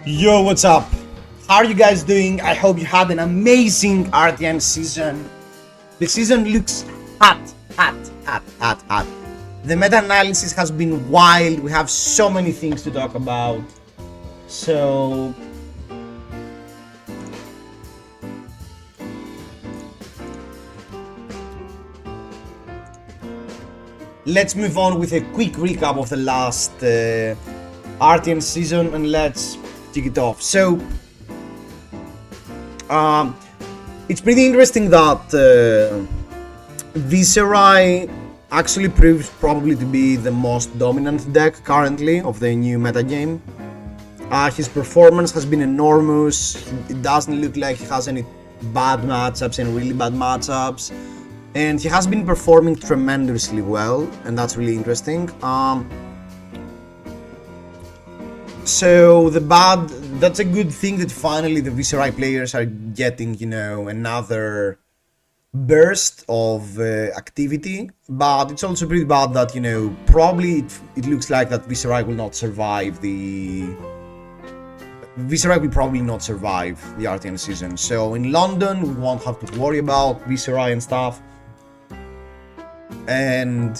Yo, what's up? How are you guys doing? I hope you had an amazing RTN season. The season looks hot. The meta-analysis has been wild. We have so many things to talk about. So let's move on with a quick recap of the last RTN season and let's kick it off. So it's pretty interesting that Viserai actually proves probably to be the most dominant deck currently of the new metagame. His performance has been enormous. It doesn't look like he has any bad matchups and really bad matchups, and he has been performing tremendously well, and that's really interesting. So that's a good thing that finally the Viserai players are getting, another burst of activity, but it's also pretty bad that, probably it looks like that Viserai will probably not survive the RTN season. So in London, we won't have to worry about Viserai and stuff. And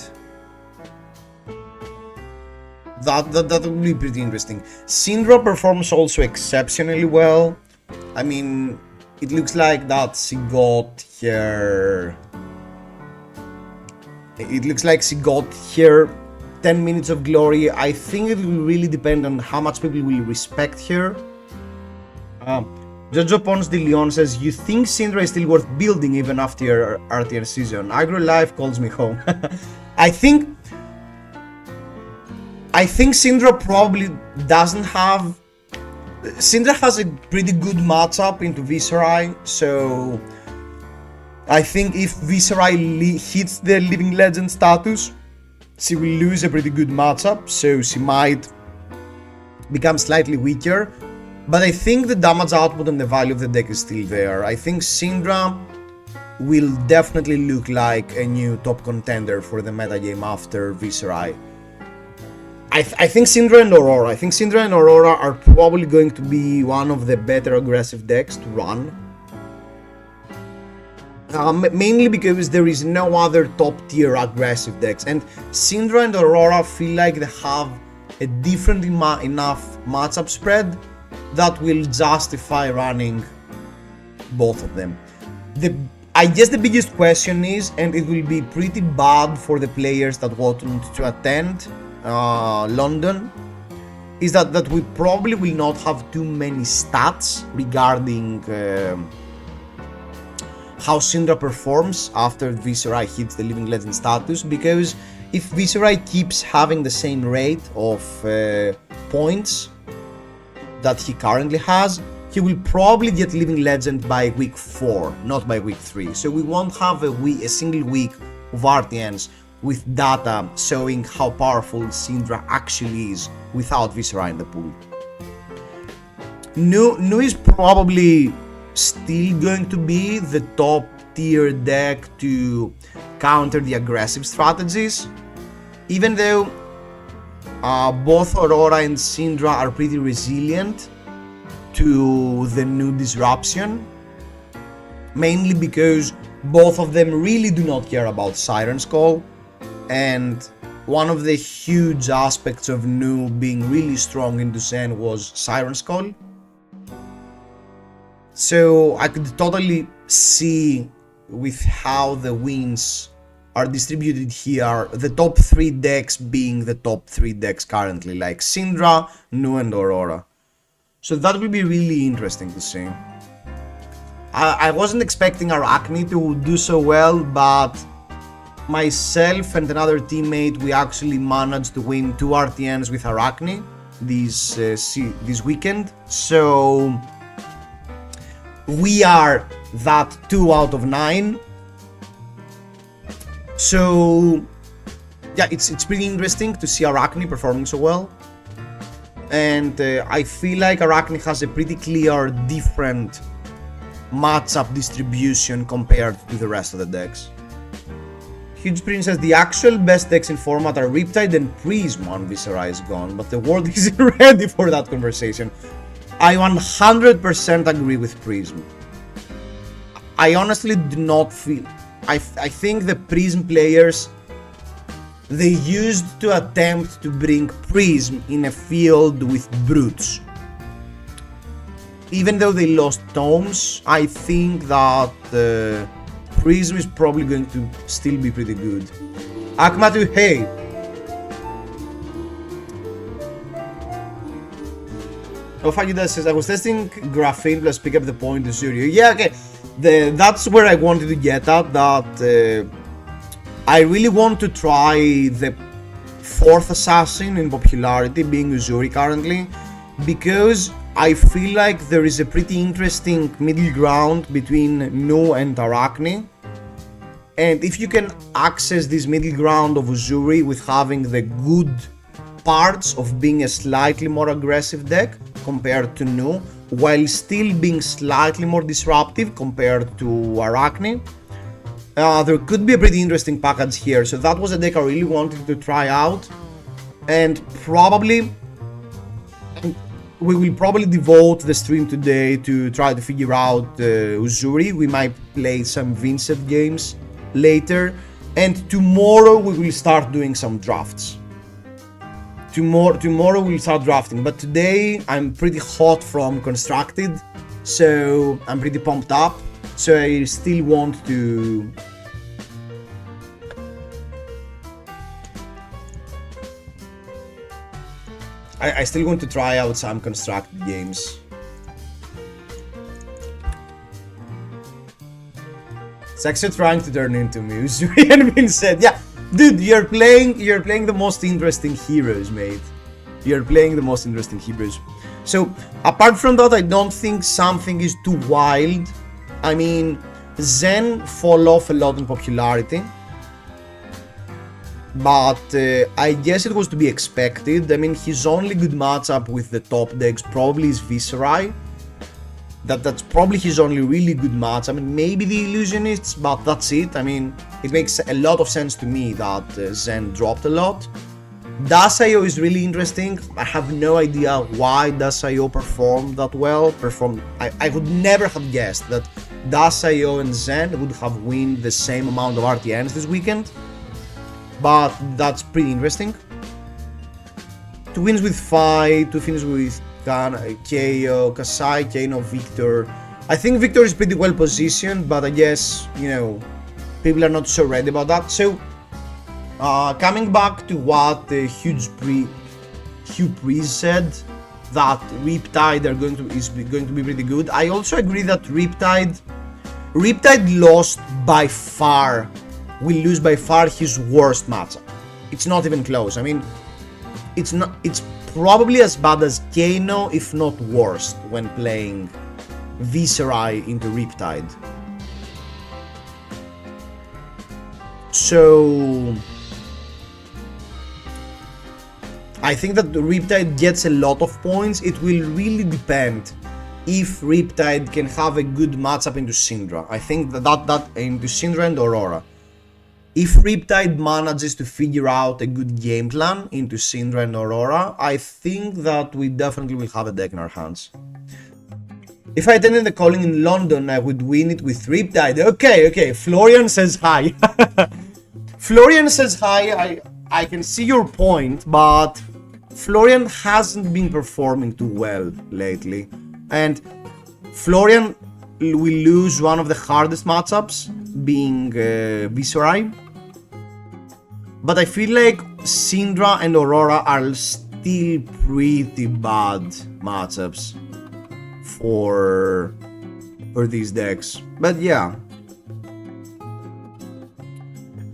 that will be pretty interesting. Syndra performs also exceptionally well. I mean, it looks like that she got her 10 minutes of glory. I think it will really depend on how much people will respect her. Jojo Pons de Leon says, you think Syndra is still worth building even after RTN season? Agro Life calls me home. I think Syndra probably doesn't have... Syndra has a pretty good matchup into Viserai, so I think if Viserai hits the Living Legend status, she will lose a pretty good matchup, so she might become slightly weaker. But I think the damage output and the value of the deck is still there. I think Syndra will definitely look like a new top contender for the metagame after Viserai. I think Syndra and Aurora are probably going to be one of the better aggressive decks to run. Mainly because there is no other top tier aggressive decks, and Syndra and Aurora feel like they have a different enough matchup spread that will justify running both of them. I guess the biggest question is, and it will be pretty bad for the players that want to attend London, is that we probably will not have too many stats regarding how Syndra performs after Viserai hits the Living Legend status, because if Viserai keeps having the same rate of points that he currently has, he will probably get Living Legend by week 4, not by week 3. So we won't have a single week of RTNs with data showing how powerful Syndra actually is without Viserai in the pool. Nu is probably still going to be the top tier deck to counter the aggressive strategies, even though both Aurora and Syndra are pretty resilient to the new disruption, mainly because both of them really do not care about Siren's Call, and one of the huge aspects of Nu being really strong in Dusen was Siren's Call. So I could totally see, with how the wins are distributed here, the top 3 decks being the top 3 decks currently, like Syndra, Nu and Aurora. So that will be really interesting to see. I wasn't expecting Arachne to do so well, but myself and another teammate, we actually managed to win 2 RTNs with Arachne this weekend. So we are that 2 out of 9. So yeah, it's pretty interesting to see Arachne performing so well. And I feel like Arachne has a pretty clear different matchup distribution compared to the rest of the decks. Huge Prince says the actual best decks in format are Riptide and Prism on Viserai is gone, but the world isn't ready for that conversation. I 100% agree with Prism. I honestly do not feel... I think the Prism players, they used to attempt to bring Prism in a field with Brutes. Even though they lost Tomes, I think that Prism is probably going to still be pretty good. Akmatu, hey! Ofagida says, I was testing Graphene plus pick up the point to Zuri. Yeah, okay. That's where I wanted to get at, that I really want to try the 4th assassin in popularity, being Uzuri currently, because I feel like there is a pretty interesting middle ground between Nu and Arachne. And if you can access this middle ground of Uzuri with having the good parts of being a slightly more aggressive deck compared to Nu, while still being slightly more disruptive compared to Arachne, there could be a pretty interesting package here. So that was a deck I really wanted to try out, and probably we will probably devote the stream today to try to figure out Uzuri. We might play some Vincent games later, and tomorrow we will start doing some drafts. Tomorrow we'll start drafting, but today I'm pretty hot from Constructed, so I'm pretty pumped up. So I still want to... I still want to try out some Constructed games. It's actually trying to turn into me. Uzuri and Vincent, yeah. Dude, you're playing the most interesting heroes, mate. You're playing the most interesting heroes. So, apart from that, I don't think something is too wild. I mean, Zen fall off a lot in popularity, but I guess it was to be expected. I mean, his only good matchup with the top decks probably is Viserai. That's probably his only really good match. I mean, maybe the Illusionists, but that's it. I mean, it makes a lot of sense to me that Zen dropped a lot. Dasayo is really interesting. I have no idea why Dasayo performed that well. I would never have guessed that Dasayo and Zen would have won the same amount of RTNs this weekend. But that's pretty interesting. 2 wins with FaB, 2 finishes with KO, Kasai, Kano, Victor. I think Victor is pretty well positioned, but I guess, you know, people are not so ready about that. So, coming back to what Hugh Priest said, that Riptide is going to be pretty good. I also agree that Riptide lost by far, will lose by far his worst matchup. It's not even close. I mean, it's probably as bad as Kano, if not worse, when playing Viserai into Riptide. So I think that Riptide gets a lot of points. It will really depend if Riptide can have a good matchup into Syndra. I think that into Syndra and Aurora. If Riptide manages to figure out a good game plan into Syndra and Aurora, I think that we definitely will have a deck in our hands. If I attended the calling in London, I would win it with Riptide. Okay, Florian says hi. Florian says hi, I can see your point, but Florian hasn't been performing too well lately. And Florian will lose one of the hardest matchups, being Viserai. But I feel like Syndra and Aurora are still pretty bad matchups for these decks. But yeah,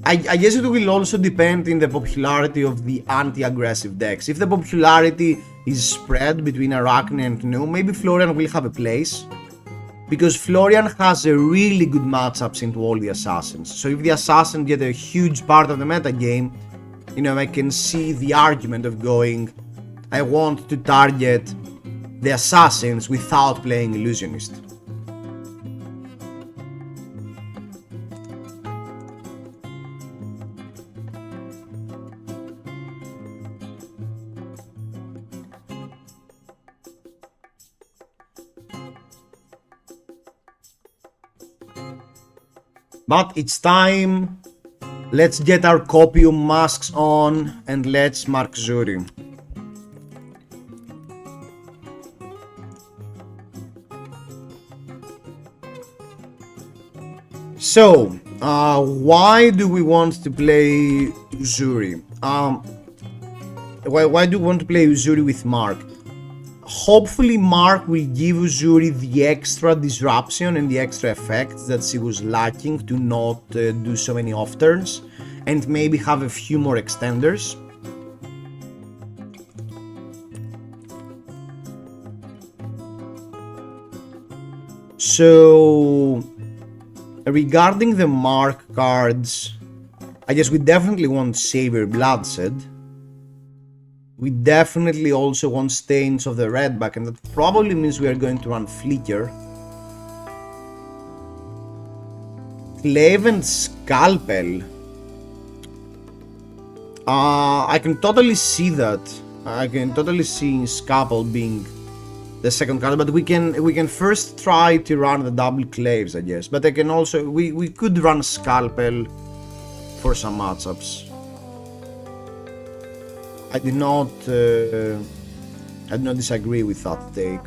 I guess it will also depend in the popularity of the anti-aggressive decks. If the popularity is spread between Arachne and Nu, maybe Florian will have a place, because Florian has a really good matchups into all the assassins. So if the assassins get a huge part of the meta game, you know, I can see the argument of going, I want to target the assassins without playing Illusionist. But it's time. Let's get our copium masks on and let's MARKZURI. So, why do we want to play Uzuri? Why do we want to play Uzuri with Mark? Hopefully Mark will give Uzuri the extra disruption and the extra effects that she was lacking to not do so many off turns, and maybe have a few more extenders. So regarding the Mark cards, I guess we definitely want Saber Bloodshed. We definitely also want Stains of the Redback, and that probably means we are going to run Flicker. Clave and Scalpel. I can totally see that. I can totally see Scalpel being the second card, but we can first try to run the double Claves, I guess. But I can also we could run Scalpel for some matchups. I do not disagree with that take.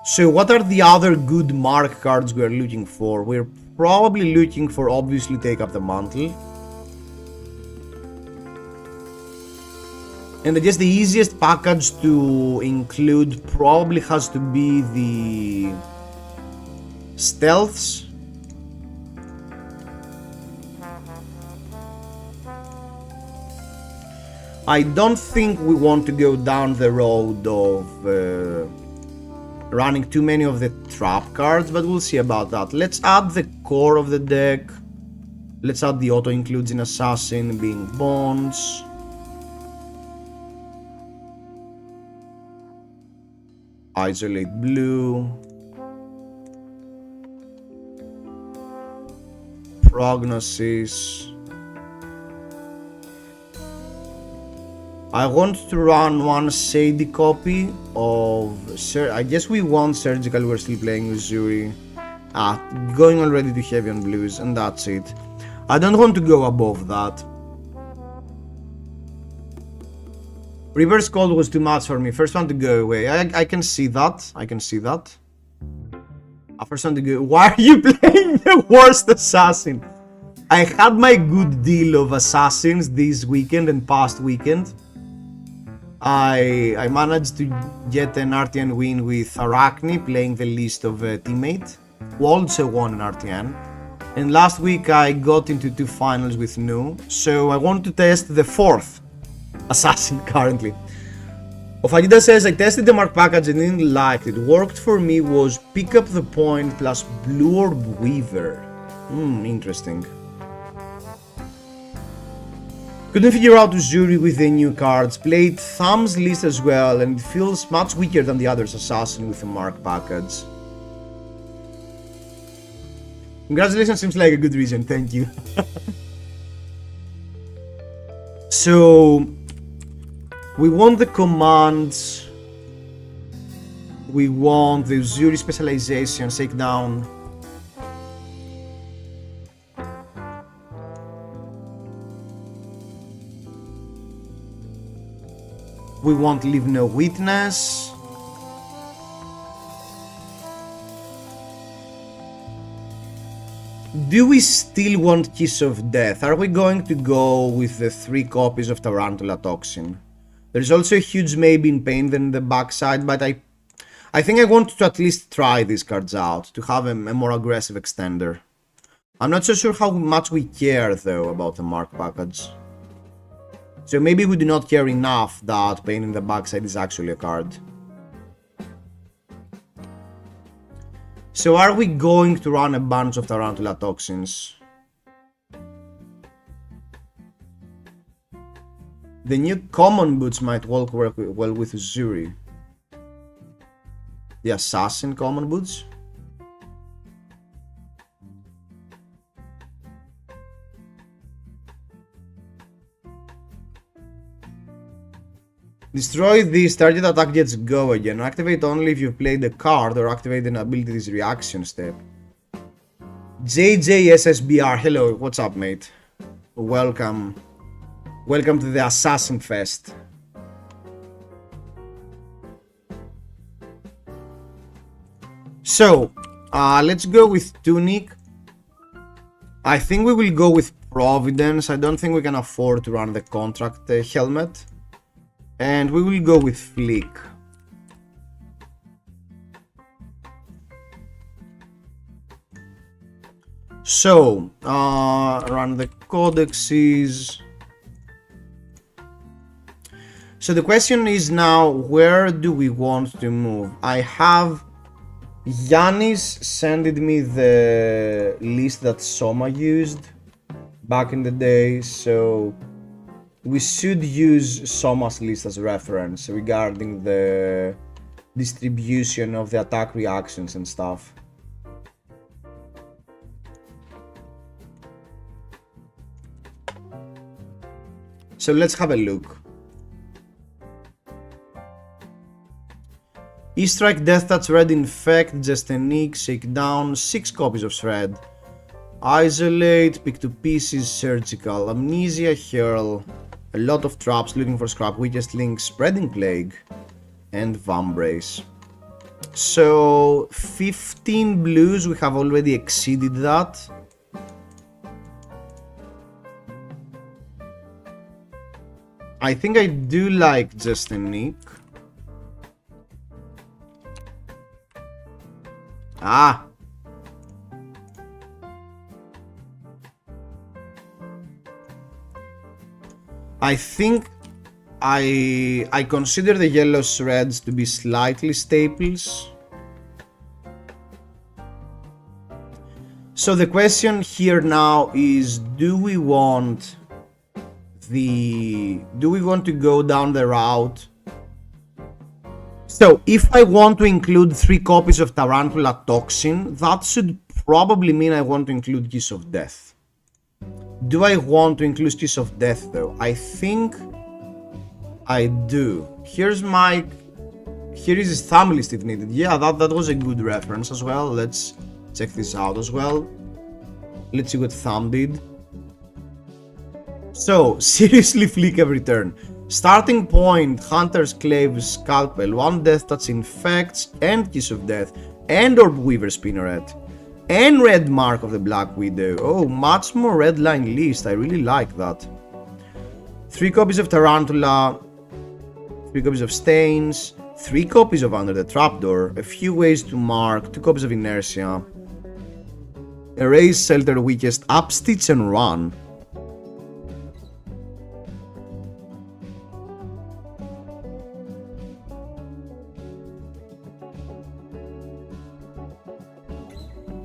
So what are the other good Mark cards we are looking for? We're probably looking for, obviously, Take Up the Mantle. And I guess the easiest package to include probably has to be the Stealths. I don't think we want to go down the road of running too many of the trap cards, but we'll see about that. Let's add the core of the deck. Let's add the auto includes in Assassin being Bonds. Isolate Blue. Prognosis. I want to run one Shady copy of... I guess we want Surgical, we're still playing Uzuri. Going already to Heavy on Blues, and that's it. I don't want to go above that. Reverse Cold was too much for me. First one to go away. I can see that. I can see that. First one to go... Why are you playing the worst Assassin? I had my good deal of Assassins this weekend and past weekend. I managed to get an RTN win with Arachne playing the list of a teammate, who also won an RTN. And last week I got into 2 finals with Nu, so I want to test the 4th Assassin currently. Ofagida says, I tested the Mark package and didn't like it. Worked for me was Pick Up the Point plus Blue Orb Weaver. Interesting. Couldn't figure out Uzuri with the new cards. Played Thumb's list as well, and it feels much weaker than the others Assassin with the Mark package. Congratulations, seems like a good reason, thank you. So, we want the commands. We want the Uzuri specialization, Shakedown. We want Leave No Witness. Do we still want Kiss of Death? Are we going to go with the 3 copies of Tarantula Toxin? There's also a huge maybe in Pain than the backside, but I think I want to at least try these cards out, to have a more aggressive extender. I'm not so sure how much we care though about the Mark package. So maybe we do not care enough that Pain in the backside is actually a card. So are we going to run a bunch of Tarantula Toxins? The new common boots might work well with Uzuri. The Assassin common boots? Destroy this, target attack gets go again. Activate only if you've played a card or activate an ability's reaction step. JJSSBR, hello, what's up, mate? Welcome. Welcome to the Assassin Fest. So, let's go with Tunic. I think we will go with Providence. I don't think we can afford to run the contract helmet. And we will go with Flick. So, run the codexes. So the question is now, where do we want to move? I have Yanis sending me the list that Soma used back in the day, so we should use Soma's list as reference regarding the distribution of the attack reactions and stuff. So let's have a look. E-Strike, Death Touch, Red Infect, Just a Nick, Shake Down, 6 copies of Shred. Isolate, Pick to Pieces, Surgical, Amnesia, Hurl, a lot of traps, looking for scrap, Weakest Link, Spreading Plague, and Vambrace. So 15 blues, we have already exceeded that. I think I do like Just a Nick. I think I consider the yellow shreds to be slightly staples. So the question here now is, do we want to go down the route? So if I want to include 3 copies of Tarantula Toxin, that should probably mean I want to include Kiss of Death. Do I want to include Kiss of Death though? I think I do. Here is his thumb list if needed. Yeah, that was a good reference as well. Let's check this out as well. Let's see what thumb did. So, seriously flick every turn. Starting point, Hunter's Clave, Scalpel, 1 Death Touch, Infects, and Kiss of Death, and Orb Weaver Spinneret, and Red Mark of the Black Widow. Oh, much more red line list, I really like that. 3 copies of Tarantula, 3 copies of Stains, 3 copies of Under the Trapdoor, a few ways to mark, 2 copies of Inertia, Erase, Shelter, Weakest, Upstitch, and Run.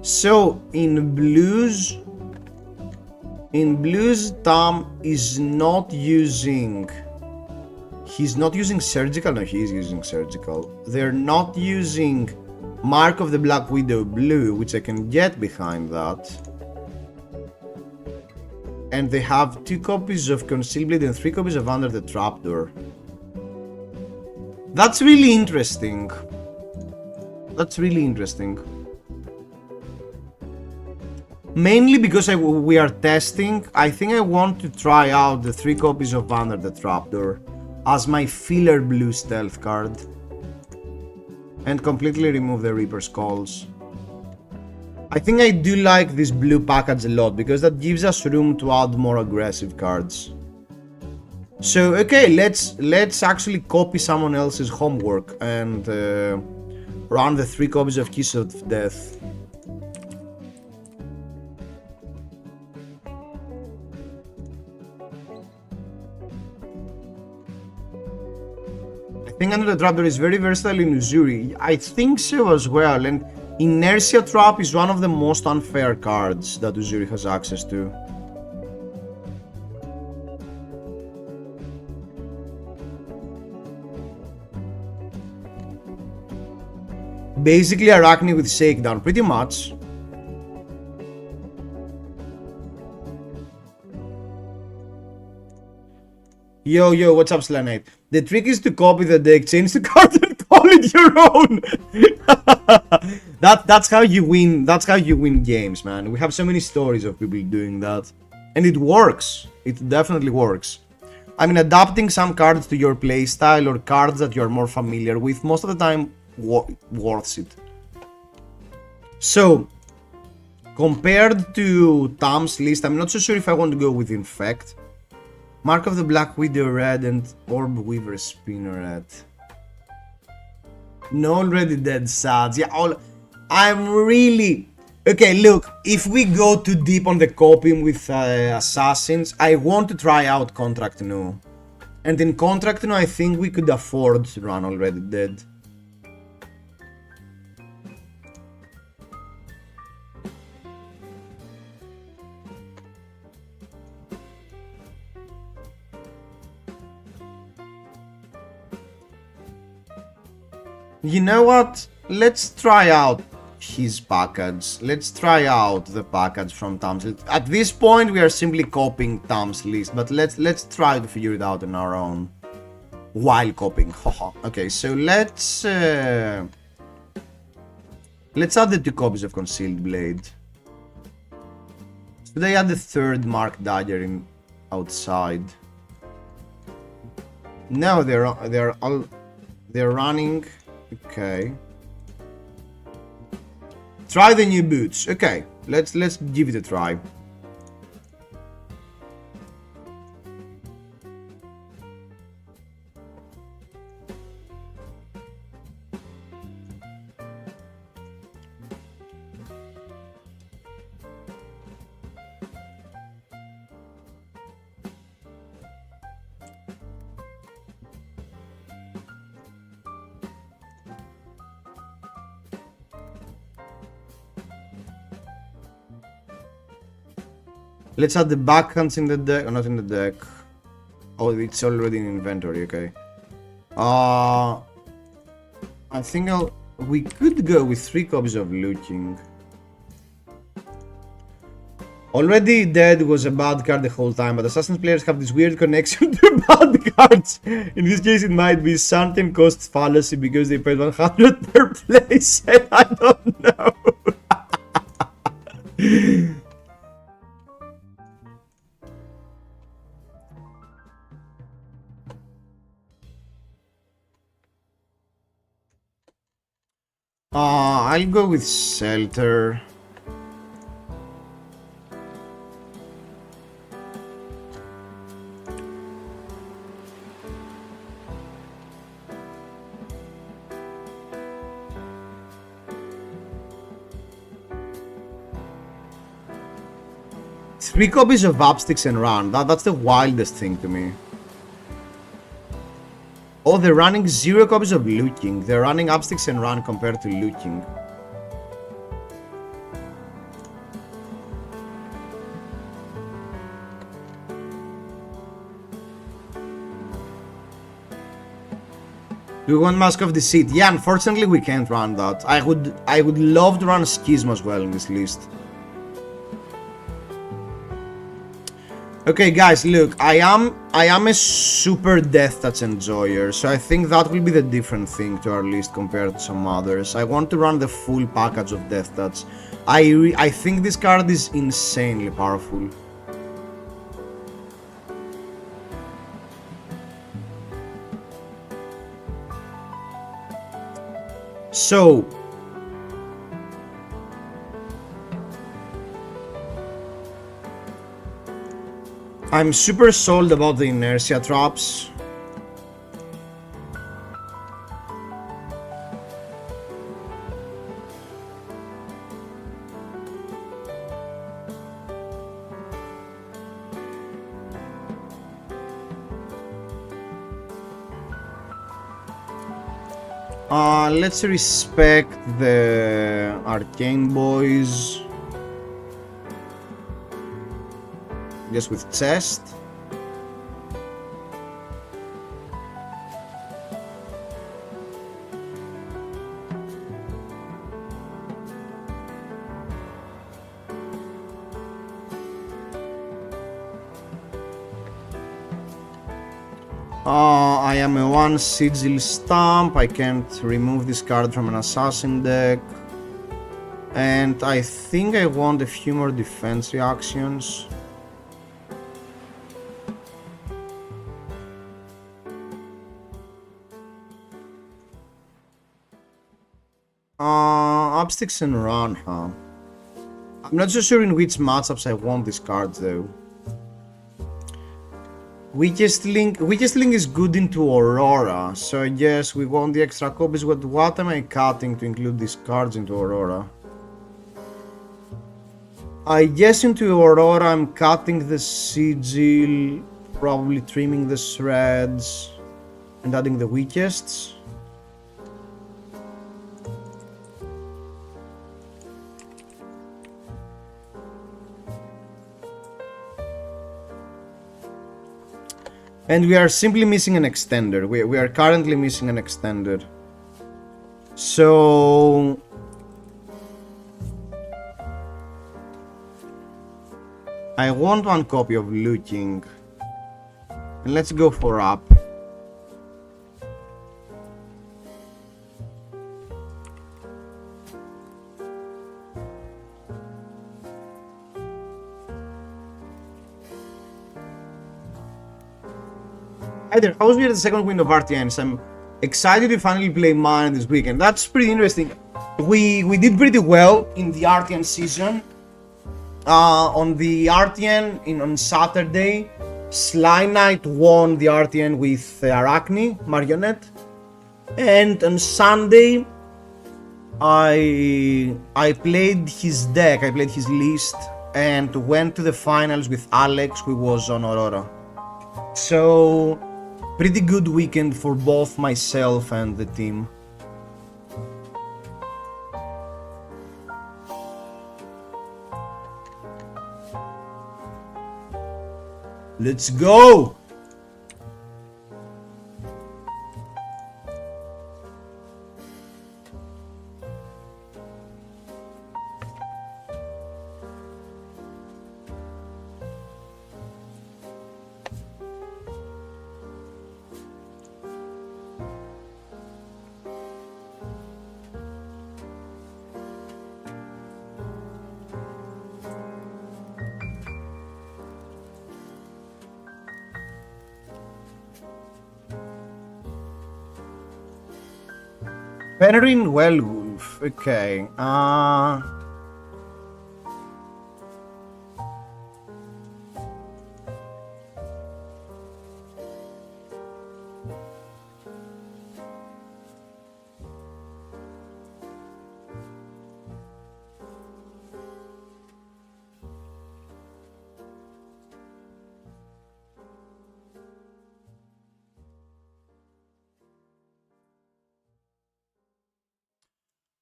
So in blues, Tom is not using, he's not using Surgical. No, he's using Surgical. They're not using Mark of the Black Widow blue, which I can get behind that. And they have 2 copies of Concealed Blade and 3 copies of Under the Trapdoor. That's really interesting. That's really interesting. Mainly because we are testing, I think I want to try out the 3 copies of Under the Trapdoor as my filler blue stealth card. And completely remove the Reaper Skulls. I think I do like this blue package a lot because that gives us room to add more aggressive cards. So okay, let's actually copy someone else's homework and run the 3 copies of Kiss of Death. I think Under the Trapdoor is very versatile in Uzuri. I think so as well, and Inertia Trap is one of the most unfair cards that Uzuri has access to. Basically Arachne with Shakedown, pretty much. Yo, what's up, Slanate? The trick is to copy the deck, change the card, and call it your own. That's how you win. That's how you win games, man. We have so many stories of people doing that, and it works. It definitely works. I mean, adapting some cards to your playstyle or cards that you're more familiar with, most of the time, worth it. So, compared to Tom's list, I'm not so sure if I want to go with Infect. Mark of the Black Widow red and Orb Weaver Spinner red. No already dead sads. Yeah, I'm really... Okay, look, if we go too deep on the copying with Assassins, I want to try out Contract No. And in Contract No, I think we could afford to run already dead. You know what? Let's try out his package. Let's try out the package from Tom's list. At this point, we are simply copying Tom's list, but let's try to figure it out on our own while copying. Okay, so let's add the 2 copies of Concealed Blade. Should I add the 3rd Mark Dagger in outside? No, they're running. Okay. Try the new boots. Okay, let's give it a try. Let's add the backhands in the deck, or not in the deck. Oh, it's already in inventory, okay. I think we could go with 3 copies of Looking. Already Dead was a bad card the whole time, but Assassin's players have this weird connection to bad cards. In this case, it might be Sunken Cost Fallacy because they paid 100 per place, and I don't know. I'll go with Shelter. Three copies of Upsticks and Run. That's the wildest thing to me. Oh, they're running 0 copies of Looking. They're running Upsticks and Run compared to Looking. Do we want Mask of Deceit? Yeah, unfortunately we can't run that. I would love to run Schism as well in this list. Okay, guys, look, I am a super Death Touch enjoyer, so I think that will be the different thing to our list compared to some others. I want to run the full package of Death Touch. I think this card is insanely powerful. So, I'm super sold about the Inertia traps. Let's respect the Arcane Boys. Just with Chest. I am a 1 sigil stamp. I can't remove this card from an assassin deck. And I think I want a few more defense reactions. Upsticks and run, huh? I'm not so sure in which matchups I want these cards though. Weakest link is good into Aurora, so I guess we want the extra copies. What am I cutting to include these cards into Aurora? I guess into Aurora I'm cutting the sigil, probably trimming the shreds, and adding the weakests. And we are simply missing an extender. We are currently missing an extender. So I want one copy of Looking. And let's go for up. Hi there, how's we at the second win of RTNs? I'm excited to finally play mine this weekend. That's pretty interesting. We did pretty well in the RTN season. On the RTN on Saturday, Sly Knight won the RTN with Arachne, Marionette. And on Sunday, I played his deck, I played his list, and went to the finals with Alex, who was on Aurora. So pretty good weekend for both myself and the team. Let's go! Peregrine Wellwolf, okay.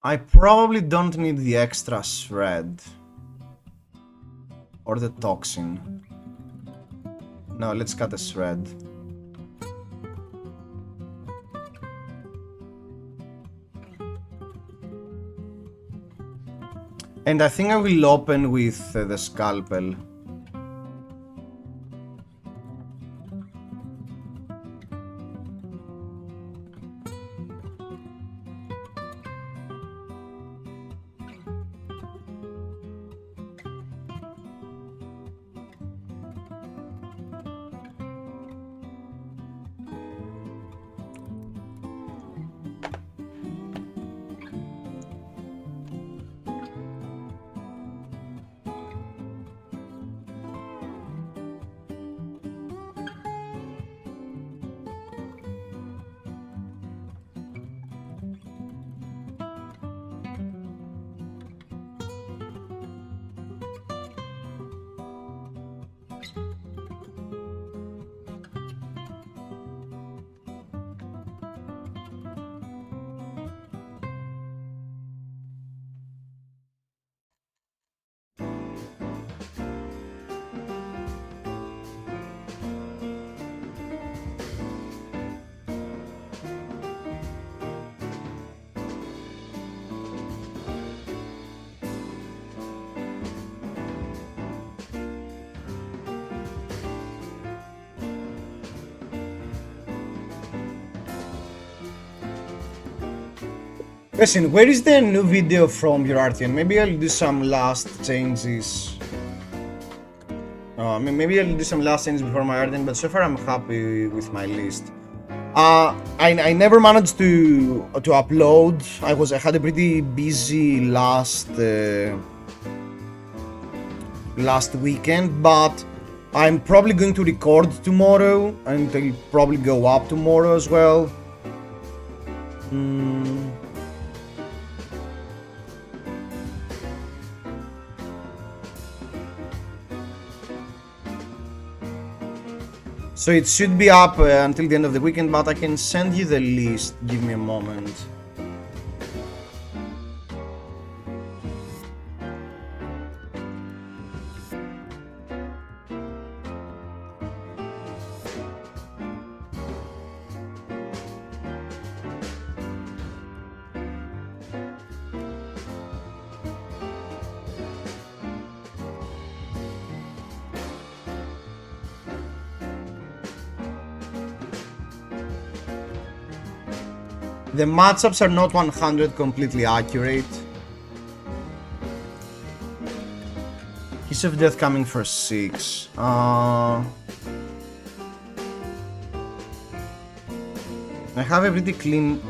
I probably don't need the extra shred. Or the toxin. No, let's cut the shred. And I think I will open with the scalpel. Listen, where is the new video from your RTN? Maybe I'll do some last changes. Maybe I'll do some last changes before my RTN, but so far I'm happy with my list. I never managed to upload. I had a pretty busy last weekend, but I'm probably going to record tomorrow, and it'll probably go up tomorrow as well. So it should be up until the end of the weekend, but I can send you the list. Give me a moment. The matchups are not 100 completely accurate. Kiss of Death coming for 6. I have a pretty clean...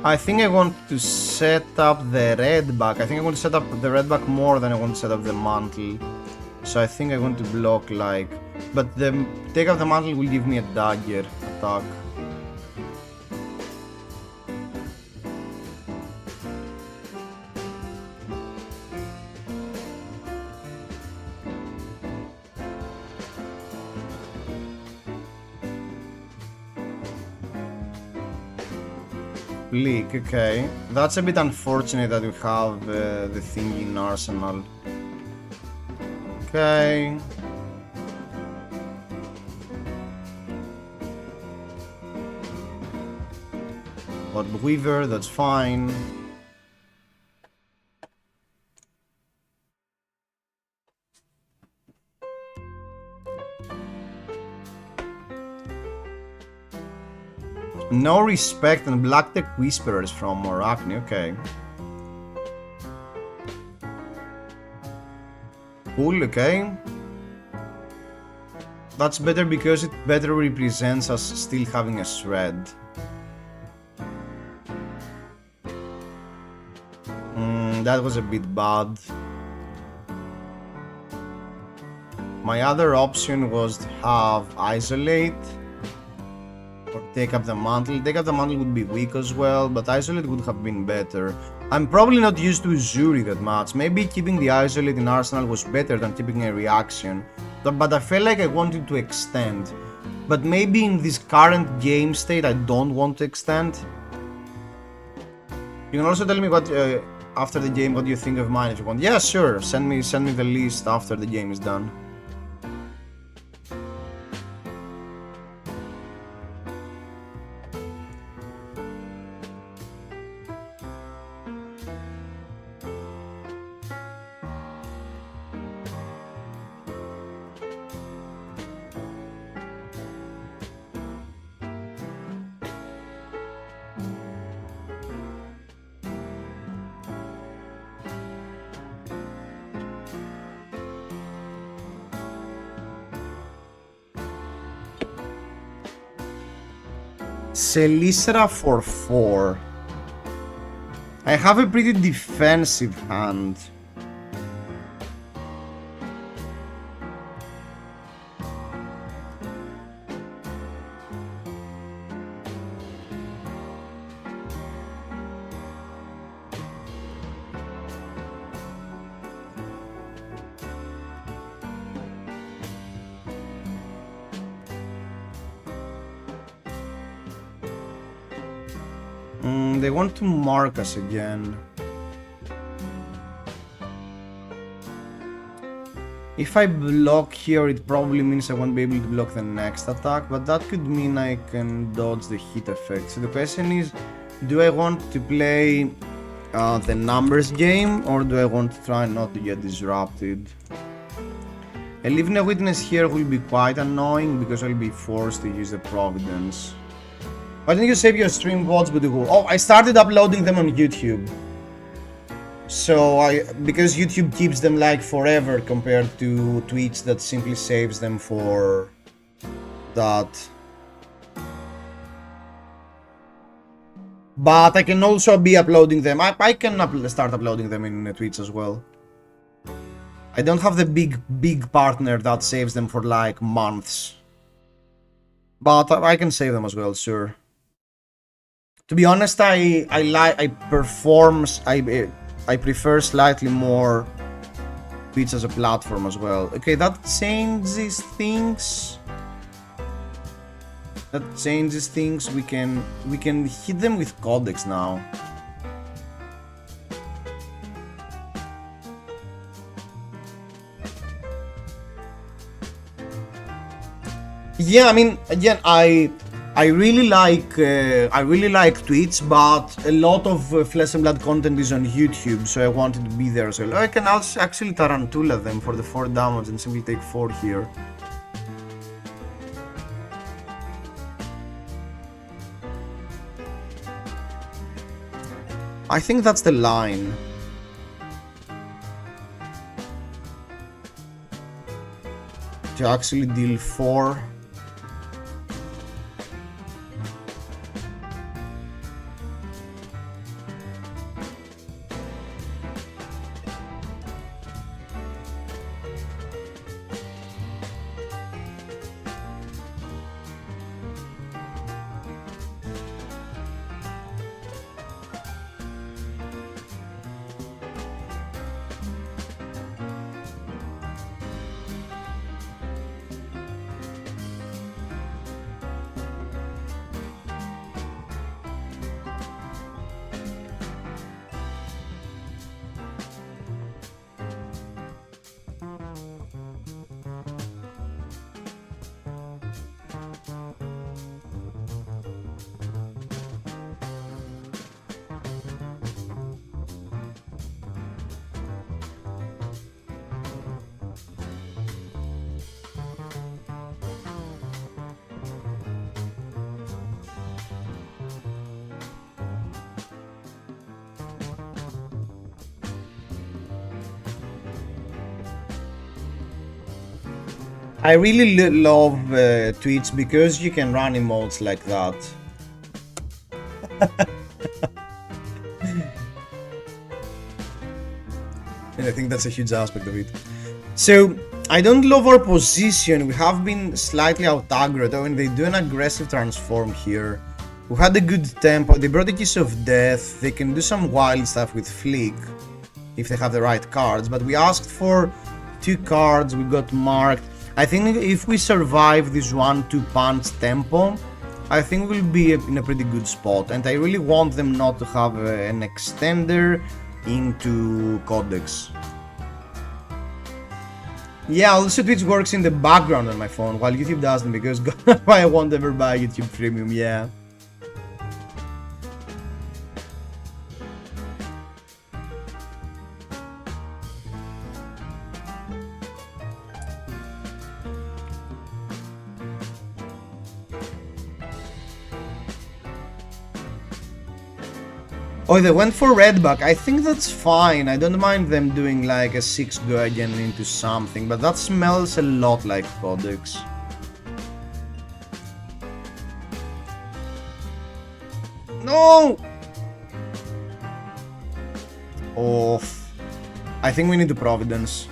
I think I want to set up the red back. I think I want to set up the red back more than I want to set up the mantle. So I think I want to block like... But the take off the mantle will give me a dagger attack. Bleak, okay. That's a bit unfortunate that we have the thing in Arsenal. Okay. But Weaver, that's fine. No Respect and Black Tech Whisperers from Arachne, okay. Cool, okay. That's better because it better represents us still having a shred. That was a bit bad. My other option was to have Isolate or take up the mantle. Take up the mantle would be weak as well, but Isolate would have been better. I'm probably not used to Zuri that much. Maybe keeping the Isolate in Arsenal was better than keeping a reaction, but I felt like I wanted to extend. But maybe in this current game state I don't want to extend. You can also tell me what after the game what you think of mine if you want. Yeah, sure, send me the list after the game is done. Celisra for 4. I have a pretty defensive hand. They want to mark us again. If I block here, it probably means I won't be able to block the next attack, but that could mean I can dodge the hit effect. So the question is, do I want to play the numbers game, or do I want to try not to get disrupted? Leaving a witness here will be quite annoying because I'll be forced to use the Providence. Why don't you save your stream VODs with Google? Oh, I started uploading them on YouTube. So because YouTube keeps them like forever compared to Twitch that simply saves them for that. But I can also be uploading them. I can start uploading them in Twitch as well. I don't have the big partner that saves them for like months. But I can save them as well, sure. To be honest, I prefer slightly more Twitch as a platform as well. Okay, that changes things. We can hit them with codex now. Yeah, I mean, again, I really like Twitch, but a lot of Flesh and Blood content is on YouTube, so I wanted to be there as well. I can also actually Tarantula them for the 4 damage and simply take 4 here. I think that's the line. To actually deal 4. I really love Twitch because you can run emotes like that. And I think that's a huge aspect of it. So, I don't love our position. We have been slightly out-aggroed, and they do an aggressive transform here. We had a good tempo. They brought a Kiss of Death. They can do some wild stuff with Flick if they have the right cards, but we asked for 2 cards. We got marked. I think if we survive this 1-2 punch tempo, I think we'll be in a pretty good spot, and I really want them not to have an extender into Codex. Yeah, also Twitch works in the background on my phone, while YouTube doesn't, because I won't ever buy YouTube Premium, yeah. Oh, they went for redback. I think that's fine. I don't mind them doing like a 6 go again into something, but that smells a lot like Codex. No! Oh, I think we need the Providence.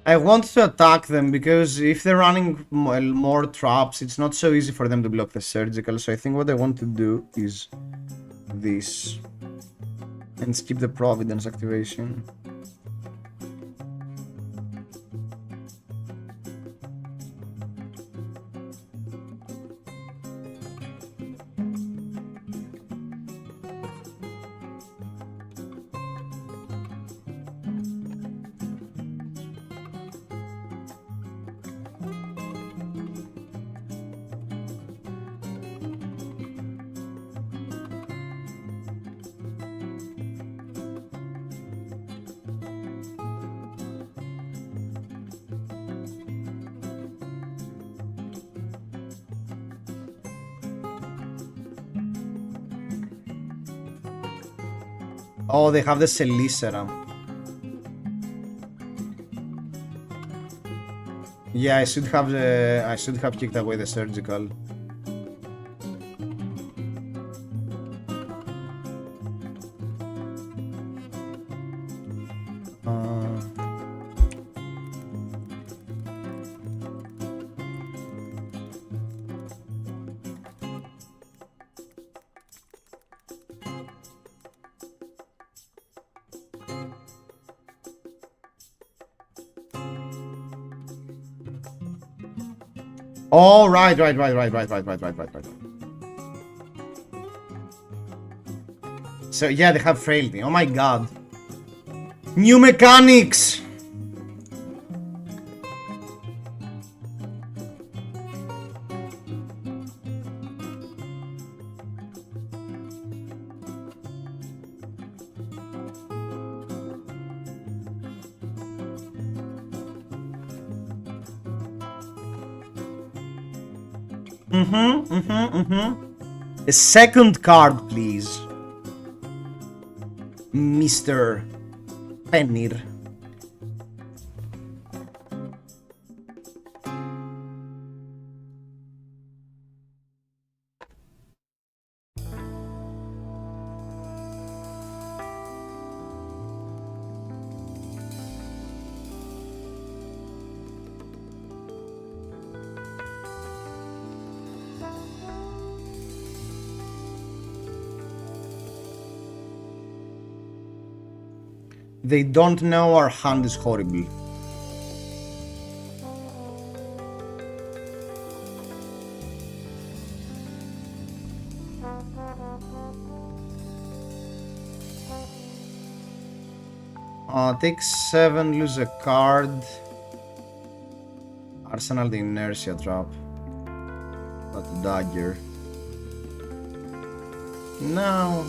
I want to attack them because if they're running more traps, it's not so easy for them to block the surgical. So I think what I want to do is this and skip the Providence activation. Oh, they have the Celicera. Yeah, I should have kicked away the surgical. Oh, right. So yeah, they have frailty. Oh my god. New mechanics! A second card, please. Mr. Penir. They don't know our hand is horrible. Take 7, lose a card. Arsenal the inertia trap. Not a dagger. No.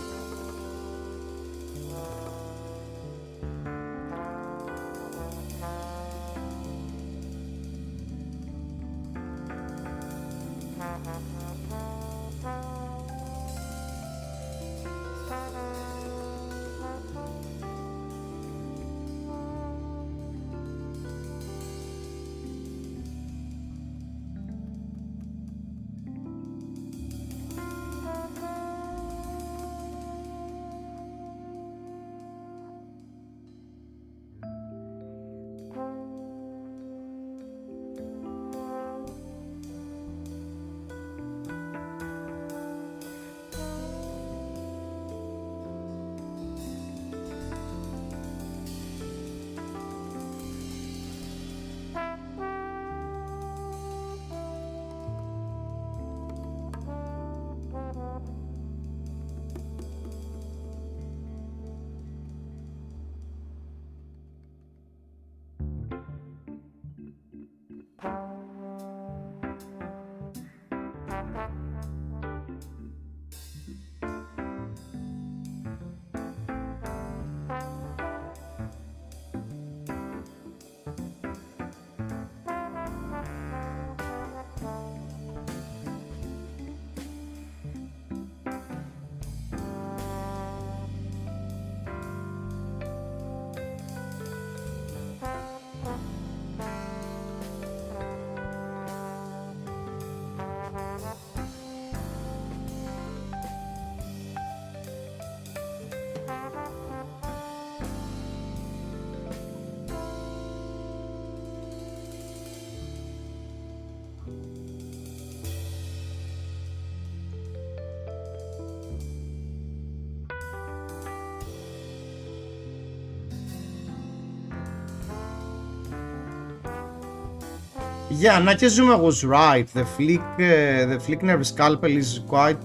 Yeah, Nakazuma was right. The flick nerve scalpel is quite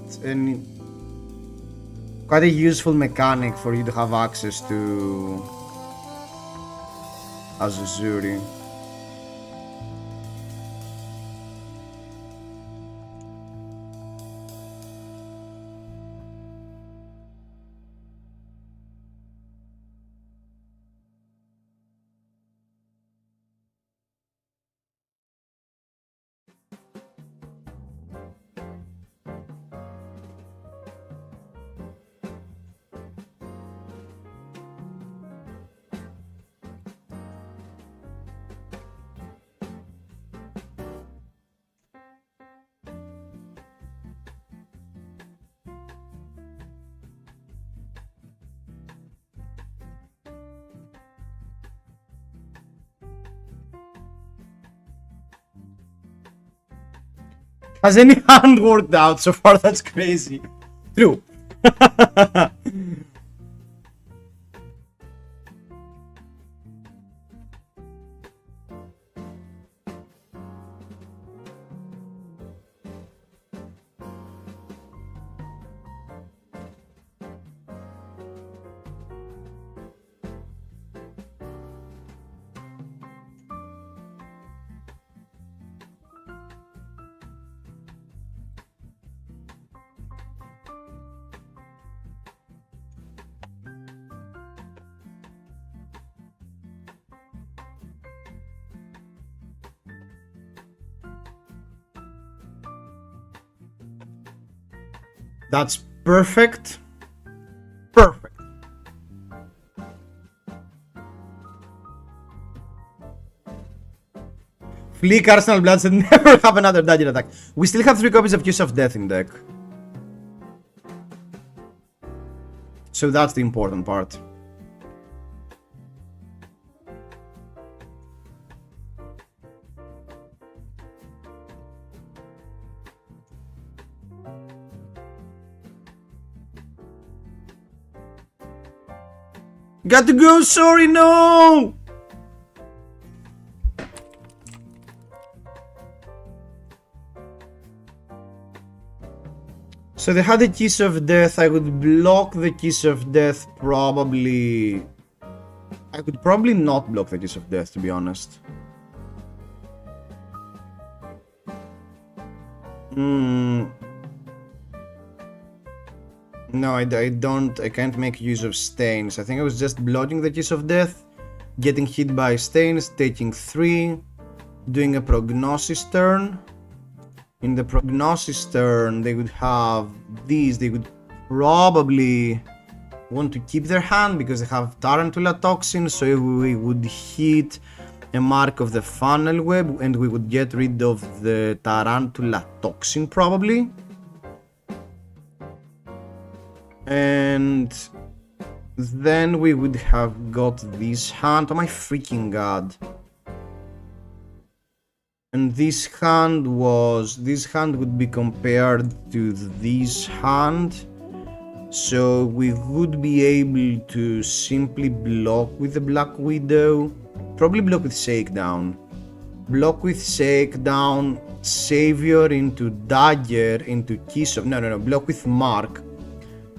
a useful mechanic for you to have access to as Uzuri. Has any hand worked out so far? That's crazy. True. That's perfect. Perfect. Flick, Arsenal Bloodshed, never have another dagger attack. We still have 3 copies of Kiss of Death in deck. So that's the important part. Got to go, sorry, no! So they had a Kiss of Death. I would block the Kiss of Death probably. I could probably not block the Kiss of Death, to be honest. No, I can't make use of stains. I think I was just blocking the Kiss of Death, getting hit by stains, taking 3, doing a prognosis turn. In the prognosis turn, they would have these. They would probably want to keep their hand because they have Tarantula Toxin, so we would hit a mark of the Funnel Web and we would get rid of the Tarantula Toxin probably. And then we would have got this hand. Oh my freaking god. And this hand would be compared to this hand. So we would be able to simply block with the Black Widow. Probably block with Shakedown. Block with Shakedown, Savior into Dagger, into Kiss of... No, block with Mark.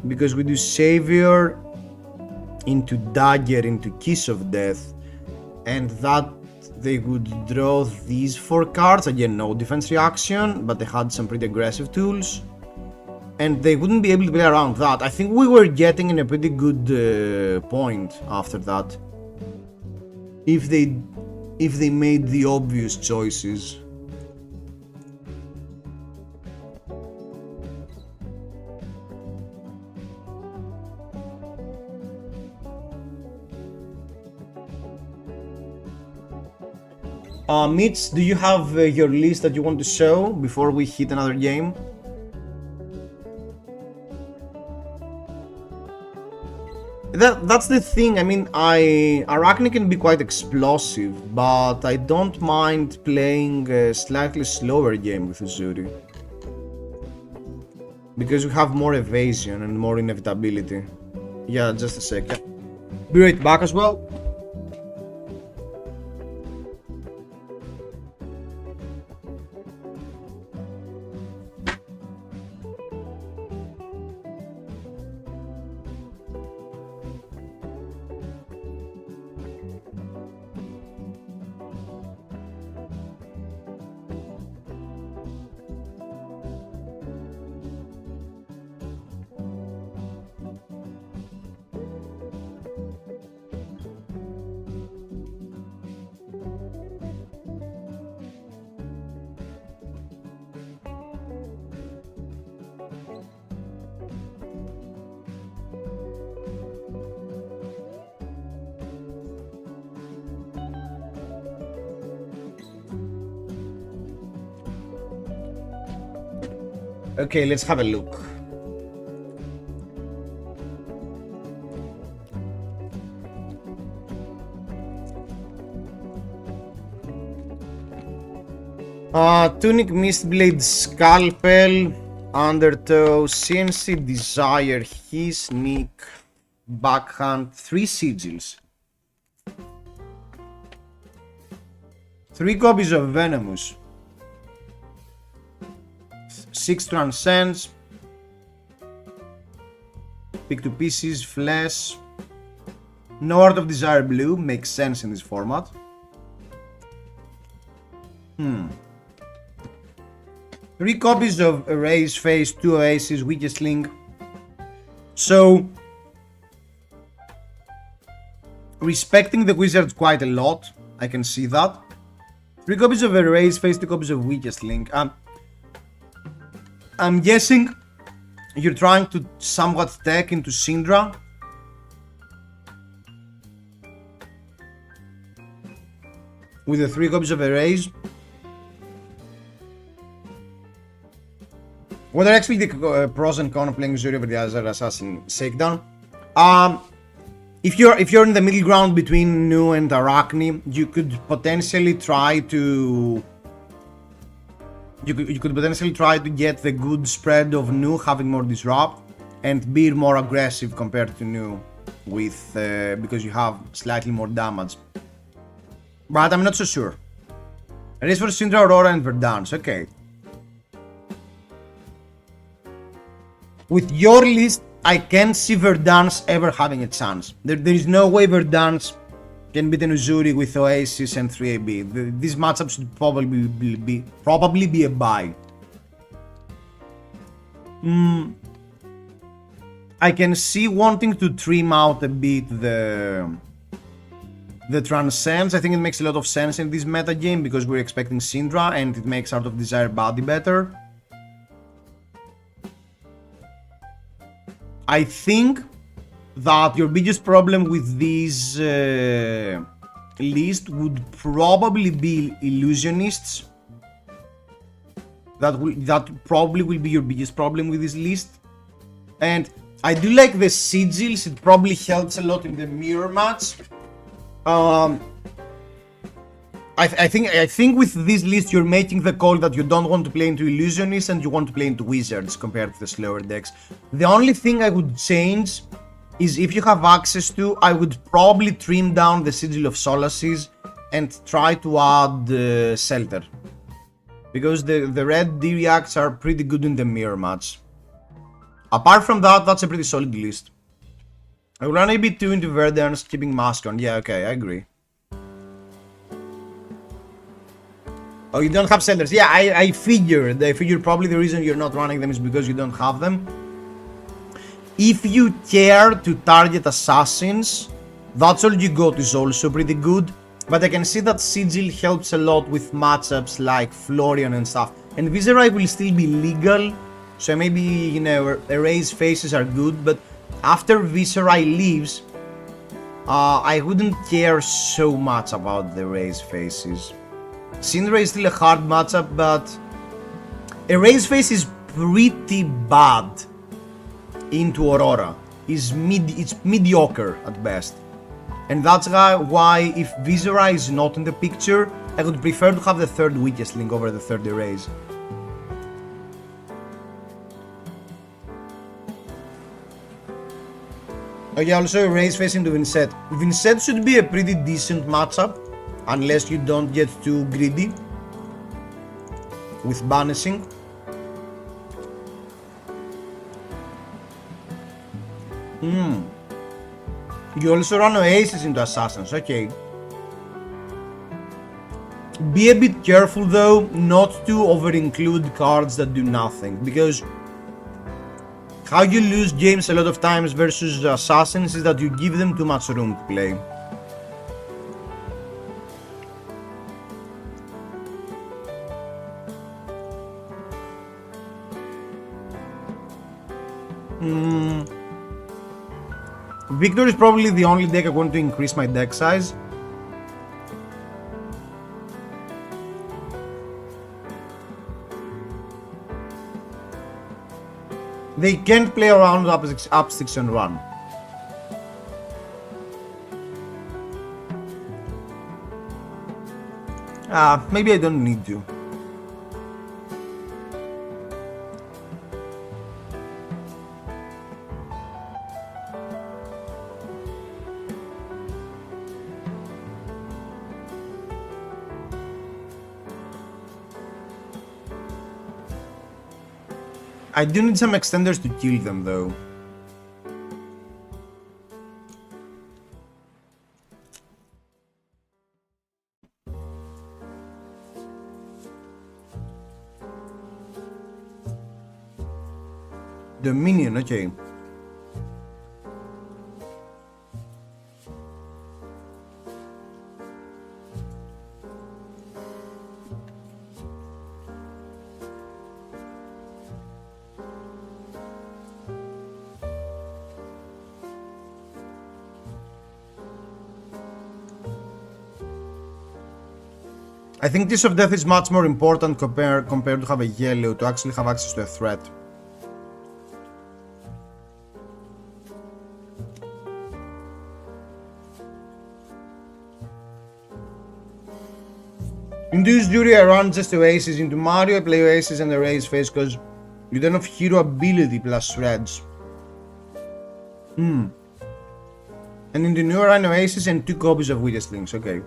Because we do Savior into Dagger, into Kiss of Death. And that they would draw these 4 cards. Again, no defense reaction, but they had some pretty aggressive tools. And they wouldn't be able to play around that. I think we were getting in a pretty good point after that. If they made the obvious choices. Mitch, do you have your list that you want to show before we hit another game? That's the thing. I mean, Arachne can be quite explosive, but I don't mind playing a slightly slower game with Uzuri. Because we have more evasion and more inevitability. Yeah, just a second. Be right back as well. Okay, let's have a look. Tunic, Mistblade, Scalpel, Undertow, CNC, Desire, His, Sneak, Backhand, 3 Sigils. 3 copies of Venomous. 6 Transcends. Pick to Pieces, Flesh. No Art of Desire Blue, makes sense in this format. 3 copies of Erase Face, 2 Oasis, Weakest Link. So, respecting the Wizards quite a lot, I can see that. 3 copies of Erase Face, 2 copies of Weakest Link. I'm guessing you're trying to somewhat tech into Syndra. With the 3 copies of Erase. What are actually the pros and cons of playing Zuri over the other Assassin Shakedown? If you're in the middle ground between Nu and Arachne, you could potentially try to get the good spread of Nu having more disrupt and be more aggressive compared to Nu with because you have slightly more damage. But I'm not so sure. Race for Syndra, Aurora and Verdance, okay. With your list, I can't see Verdance ever having a chance. There is no way Verdance can beat an Uzuri with Oasis and 3AB. These matchups should probably be a bye. I can see wanting to trim out a bit the Transcends. I think it makes a lot of sense in this meta game because we're expecting Syndra and it makes Art of Desire body better. I think that your biggest problem with this list would probably be Illusionists. That probably will be your biggest problem with this list. And I do like the Sigils, it probably helps a lot in the mirror match. I think with this list you're making the call that you don't want to play into Illusionists and you want to play into Wizards compared to the slower decks. The only thing I would change is if you have access to, I would probably trim down the Sigil of Solaces and try to add Shelter. Because the red D-reacts are pretty good in the mirror match. Apart from that, that's a pretty solid list. I will run a bit 2 into Verdance, keeping Mask on. Yeah, okay, I agree. Oh, you don't have Sellers. Yeah, I figured. I figured probably the reason you're not running them is because you don't have them. If you care to target Assassins, that's all you got is also pretty good. But I can see that Sigil helps a lot with matchups like Florian and stuff. And Viserai will still be legal, so maybe, you know, Erase Faces are good. But after Viserai leaves, I wouldn't care so much about the Erase Faces. Syndra is still a hard matchup, but Erase Face is pretty bad into Aurora. It's mediocre at best. And that's why if Viserai is not in the picture, I would prefer to have the third weakest link over the third Erase. Oh yeah, also Erase Face into Vincent. Vincent should be a pretty decent matchup, unless you don't get too greedy with banishing. You also run Oasis into Assassins, okay. Be a bit careful though, not to over-include cards that do nothing, because how you lose games a lot of times versus Assassins is that you give them too much room to play. Victor is probably the only deck I want to increase my deck size. They can't play around up 6 and run. Maybe I don't need to. I do need some extenders to kill them though. Dominion, okay. I think Tears of Death is much more important compared to have a yellow to actually have access to a threat. Induce Jury, I run just Oasis into Mario, I play Oasis and erase face because you don't have hero ability plus shreds. And into New I run Oasis and 2 copies of Weakest Links, okay.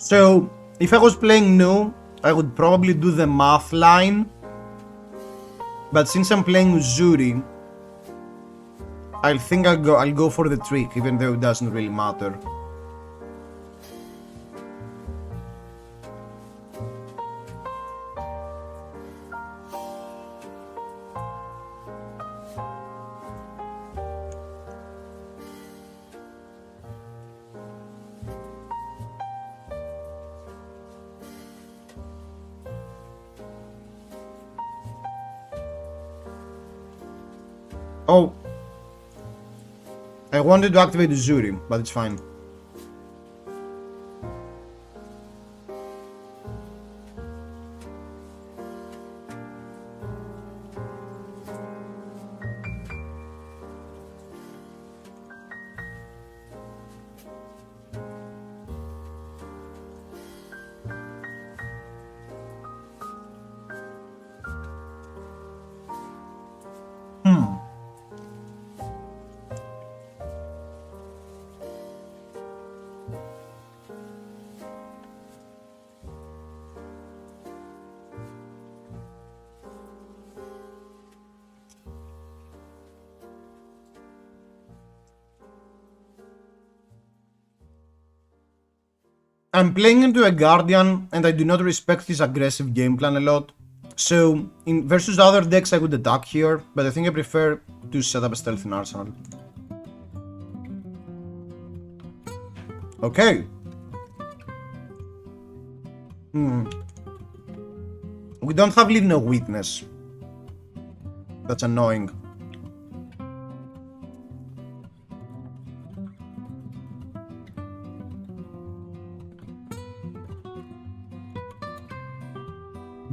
So, if I was playing No, I would probably do the math line. But since I'm playing Uzuri, I think I'll go for the trick, even though it doesn't really matter. Oh, I wanted to activate Uzuri, but it's fine. I'm playing into a Guardian and I do not respect his aggressive game plan a lot. So, in versus other decks I would attack here, but I think I prefer to set up a stealth in Arsenal. Okay. We don't have Leave No Witness. That's annoying.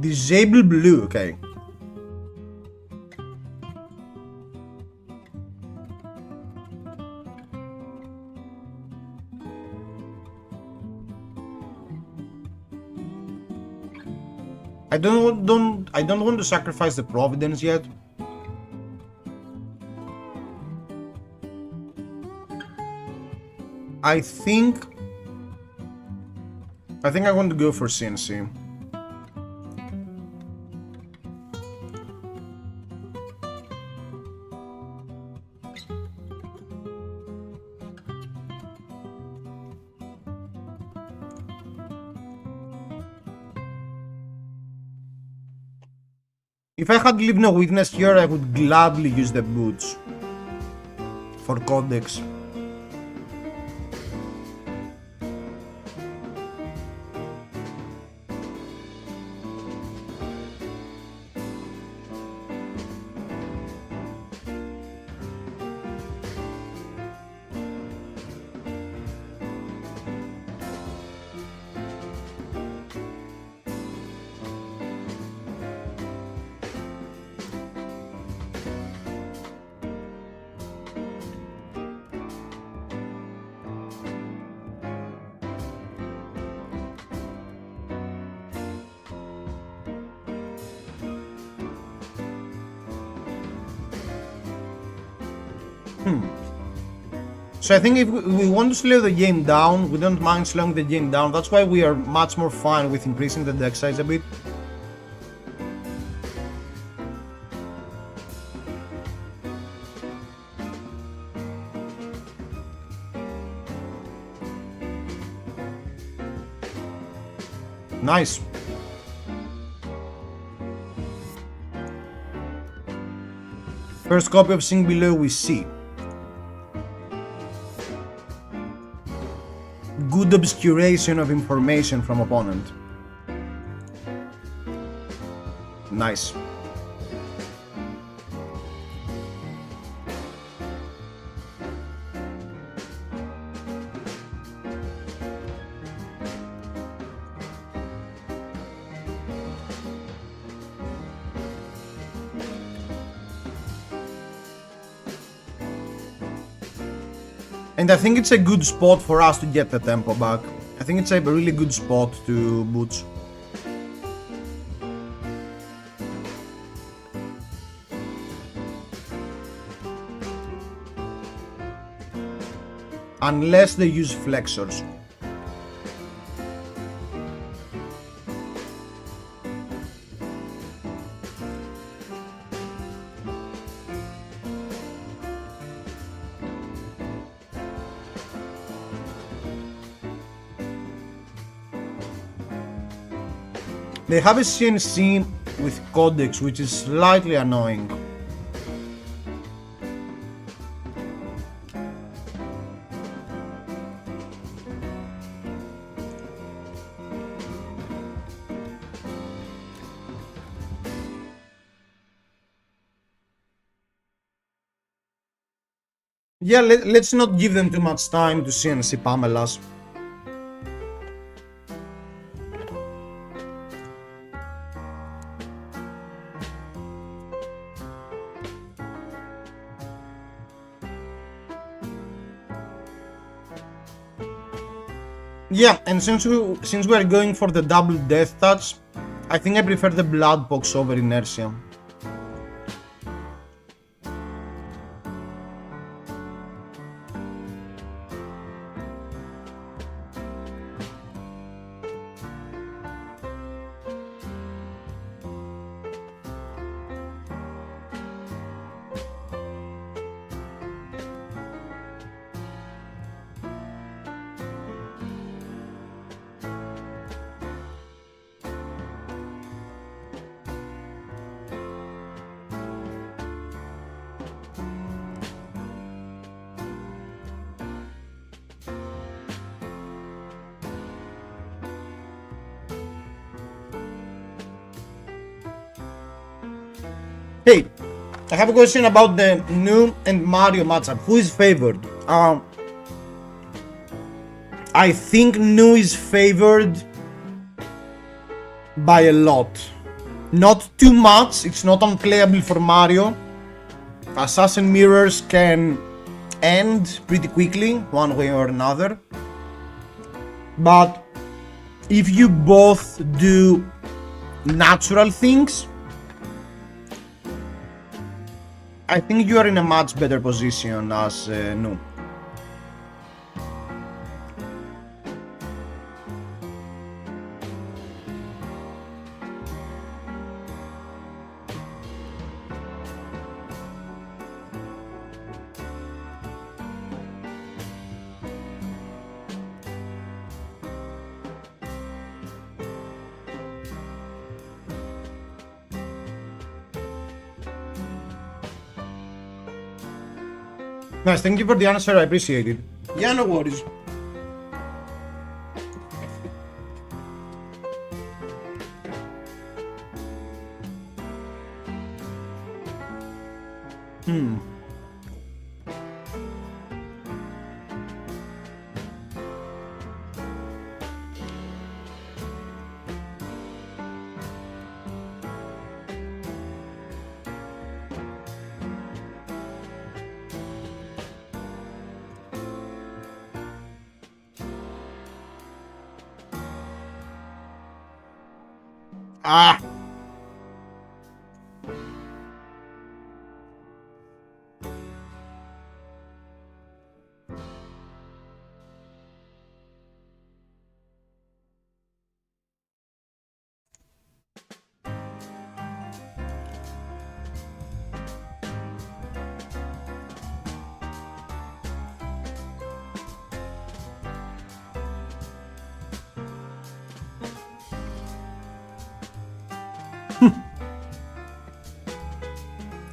Disable blue, okay. I don't want to sacrifice the Providence yet. I think I want to go for CNC. If I had Leave No Witness here, I would gladly use the boots for Codex. So I think if we want to slow the game down, we don't mind slowing the game down. That's why we are much more fine with increasing the deck size a bit. Nice. First copy of Sing Below we see. Good obscuration of information from opponent. Nice. And I think it's a good spot for us to get the tempo back. I think it's a really good spot to boots. Unless they use flexors. They have a CNC with Codex, which is slightly annoying. Yeah, let's not give them too much time to CNC Pamelas. Yeah, and since we are going for the double death touch, I think I prefer the Blood Box over Inertia. Hey, I have a question about the Nu and Mario matchup. Who is favored? I think Nu is favored by a lot. Not too much, it's not unplayable for Mario. Assassin Mirrors can end pretty quickly, one way or another. But if you both do natural things, I think you are in a much better position as Nu. Nice, thank you for the answer, I appreciate it. Yeah, no worries. Ah!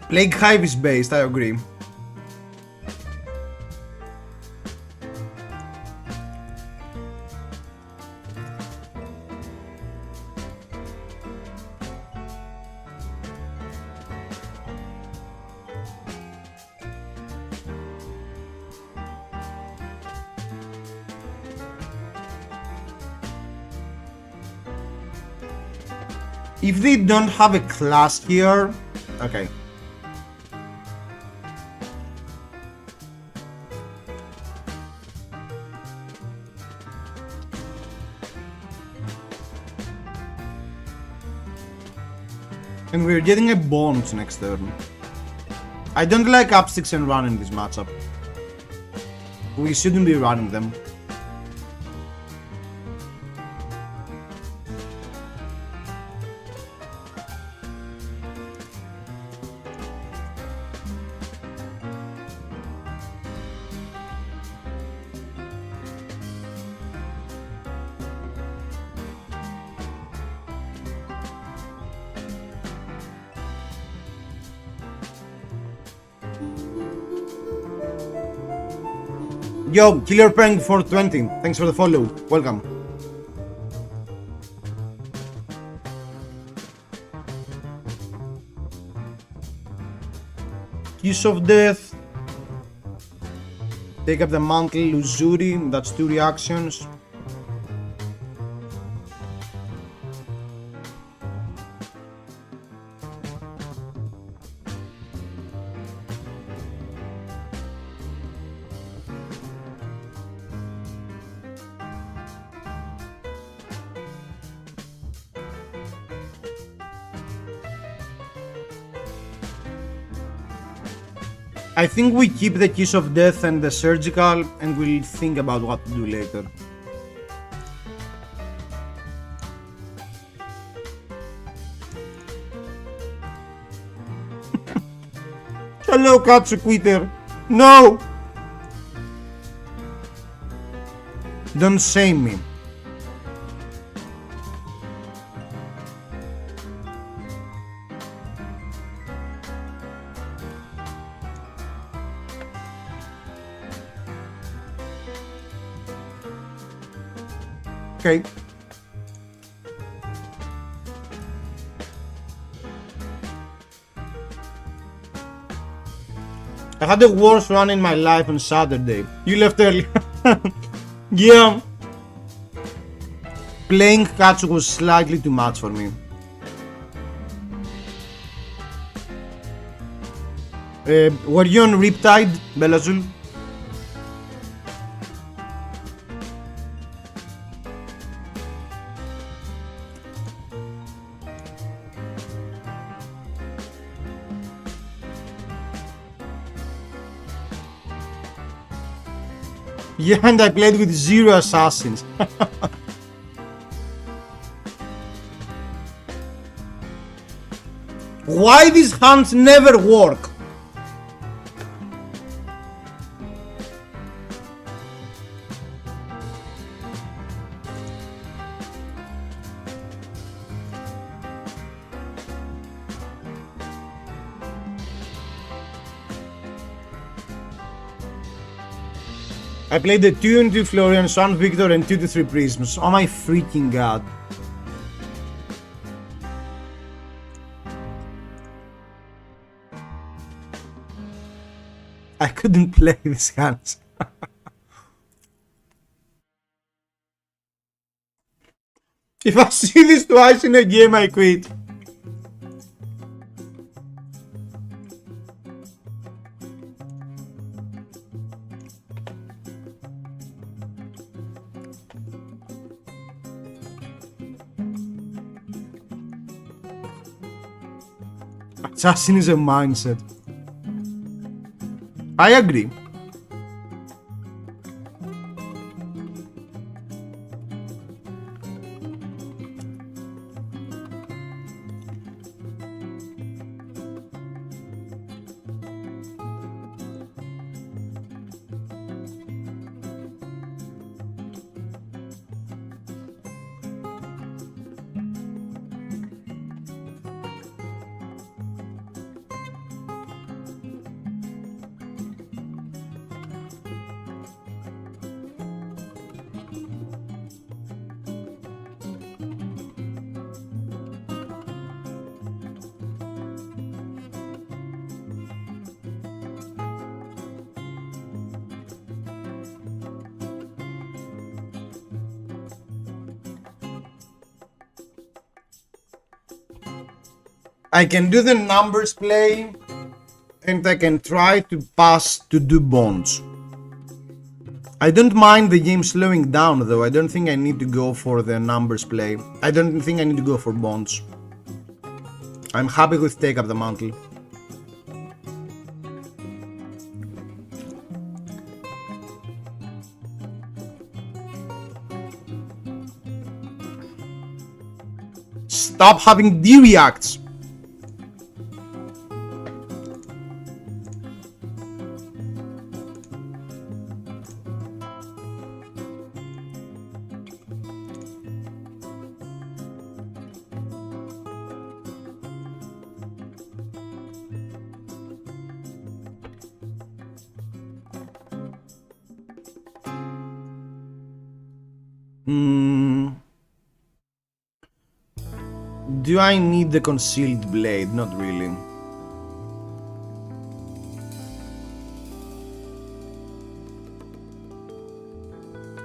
Plague Hive is based, I agree. If they don't have a class here, okay. And we're getting a bonus next turn. I don't like upsticks and run in this matchup. We shouldn't be running them. Yo, Killer Prank 420, thanks for the follow. Welcome. Kiss of Death. Take up the mantle, MARKZURI, that's 2 reactions. I think we keep the Kiss of Death and the Surgical and we'll think about what to do later. Hello, Katsu Quitter. No! Don't shame me. Okay. I had the worst run in my life on Saturday. You left early. Yeah. Playing Katsu was slightly too much for me. Were you on Riptide, Belazul? Yeah, and I played with 0 assassins. Why these hunts never work? I played the 2 and 2 Florians, 1 Victor and 2 to 3 Prisms. Oh my freaking god. I couldn't play these hands. If I see this twice in a game, I quit. Assassin is a mindset. I agree. I can do the numbers play, and I can try to pass to do bonds. I don't mind the game slowing down though. I don't think I need to go for the numbers play. I don't think I need to go for bonds. I'm happy with take up the mantle. Stop having D-reacts! Do I need the concealed blade? Not really.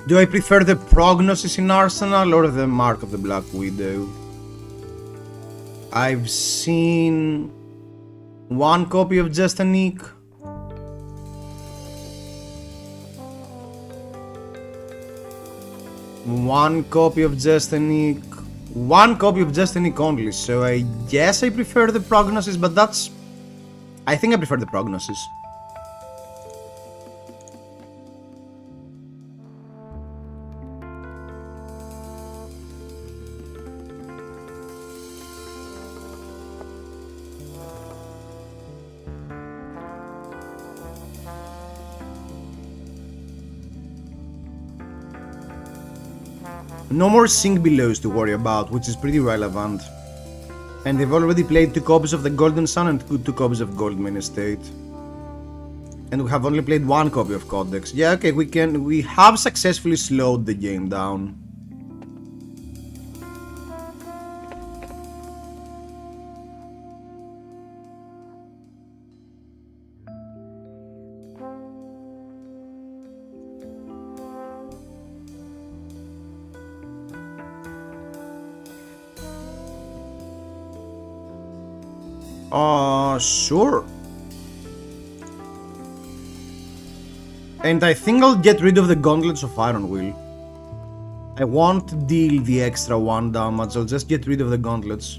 Do I prefer the Prognosis in Arsenal or the Mark of the Black Widow? I've seen one copy of Justinic. One copy of Justinic. One copy of Justinic only, so I guess I prefer the Prognosis, but that's... I think I prefer the Prognosis. No more sync belows to worry about, which is pretty relevant. And they've already played 2 copies of the Golden Sun and 2 copies of Goldman Estate. And we have only played 1 copy of Codex. Yeah, okay, we have successfully slowed the game down. Sure. And I think I'll get rid of the Gauntlets of Iron Will. I won't deal the extra 1 damage, I'll just get rid of the Gauntlets.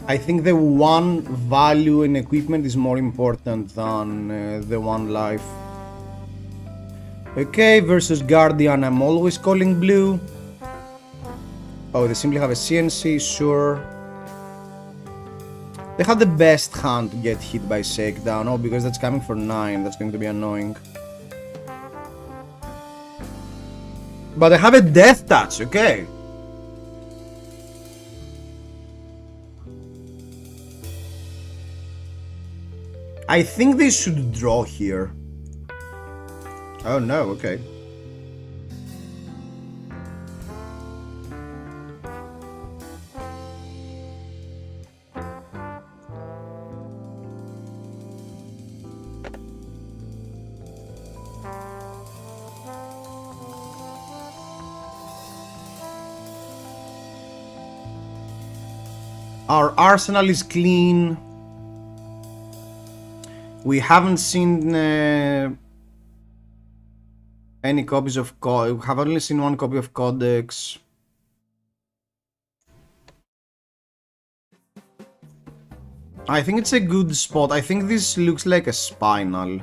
I think the 1 value in equipment is more important than the 1 life. Okay, versus Guardian, I'm always calling blue. Oh, they simply have a CNC, sure. They have the best hand to get hit by Shakedown. Oh, because that's coming for 9, that's going to be annoying. But I have a Death Touch, okay. I think they should draw here. Oh no, okay. Our arsenal is clean. We haven't seen any copies of we have only seen 1 copy of Codex. I think it's a good spot. I think this looks like a Spinal.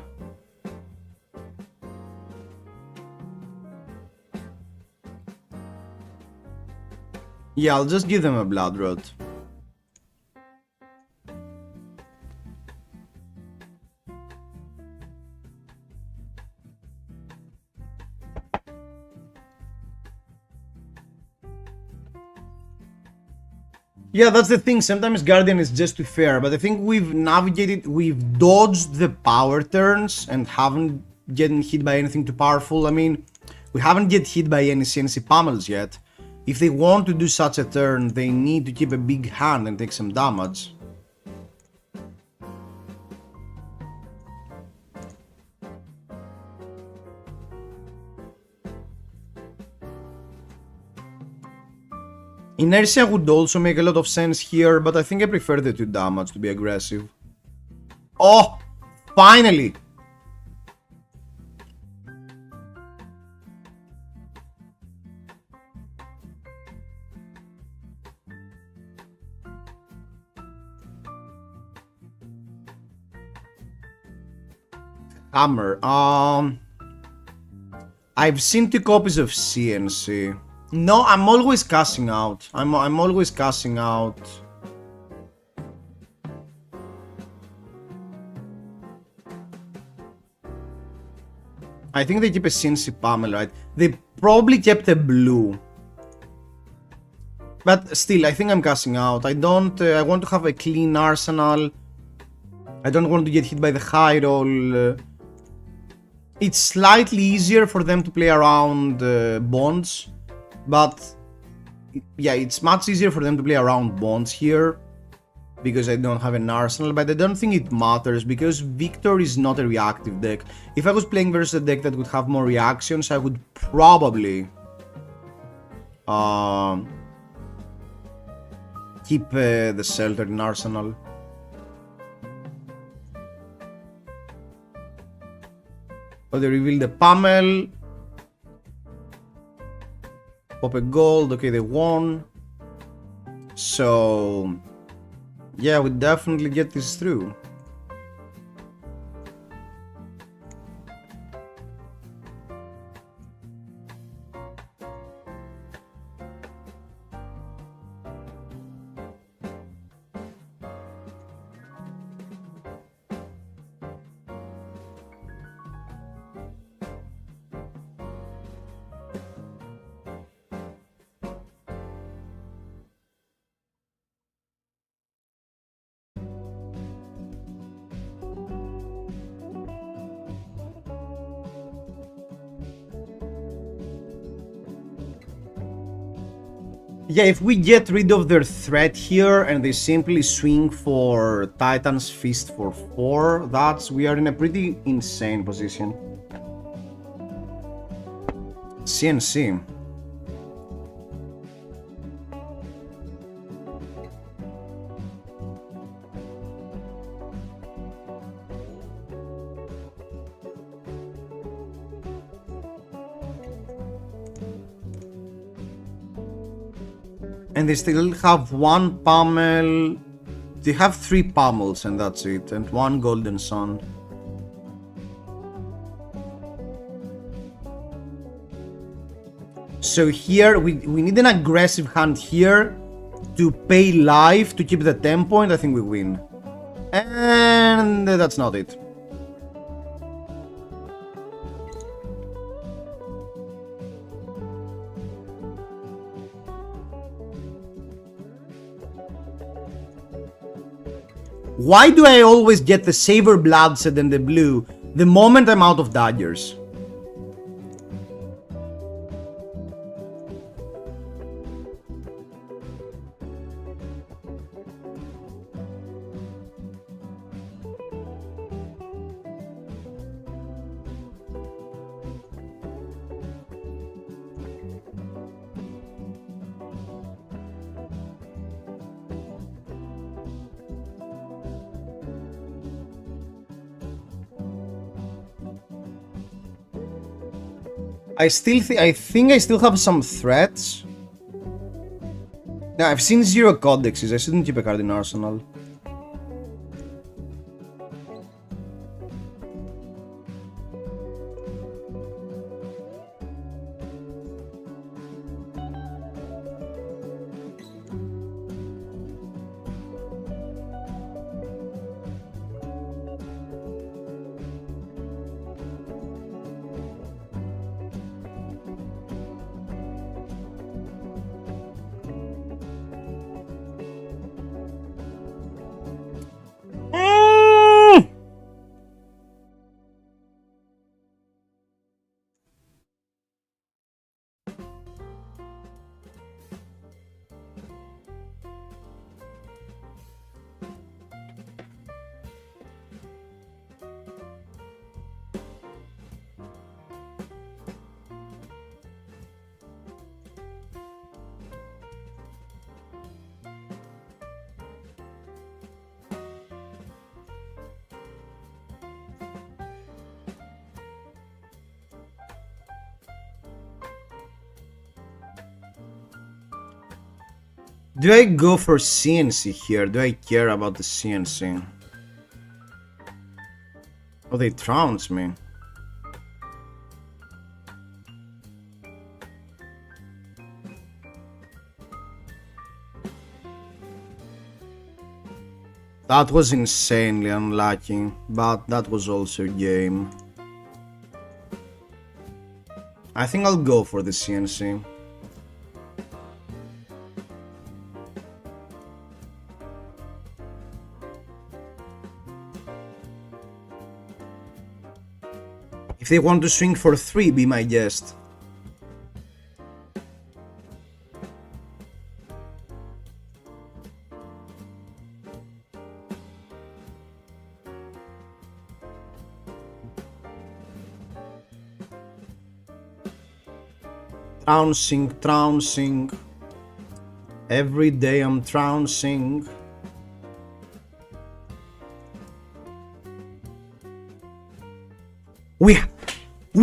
Yeah, I'll just give them a Blood Rot. Yeah, that's the thing, sometimes Guardian is just too fair, but I think we've navigated, we've dodged the power turns and haven't getting hit by anything too powerful. I mean, we haven't get hit by any CNC pummels yet. If they want to do such a turn, they need to keep a big hand and take some damage. Inertia would also make a lot of sense here, but I think I prefer the 2 damage to be aggressive. Oh! Finally! Hammer. I've seen 2 copies of CNC. No, I'm always casting out. I'm always casting out. I think they keep a CNC pummel, right? They probably kept a blue. But still, I think I'm casting out. I don't... I want to have a clean arsenal. I don't want to get hit by the high roll. It's slightly easier for them to play around bonds. But yeah, it's much easier for them to play around bonds here because I don't have an arsenal, but I don't think it matters because Victor is not a reactive deck. If I was playing versus a deck that would have more reactions, I would probably keep the Shelter in arsenal. Oh, they reveal the pummel. Pop a gold, okay, they won. So, yeah, we definitely get this through. Yeah, if we get rid of their threat here and they simply swing for Titan's Fist for 4, we are in a pretty insane position. CNC. And they still have 1 pummel. They have 3 pummels and that's it, and 1 golden sun. So here we need an aggressive hand here to pay life to keep the 10 point. I think we win. And that's not it. Why do I always get the Saber Bloodshed and the blue the moment I'm out of daggers? I think I still have some threats. Now, I've seen 0 codexes. I shouldn't keep a card in arsenal. Do I go for CNC here? Do I care about the CNC? Oh, they trounce me. That was insanely unlucky, but that was also game. I think I'll go for the CNC. If they want to swing for 3, be my guest. Trouncing. Every day I'm trouncing. We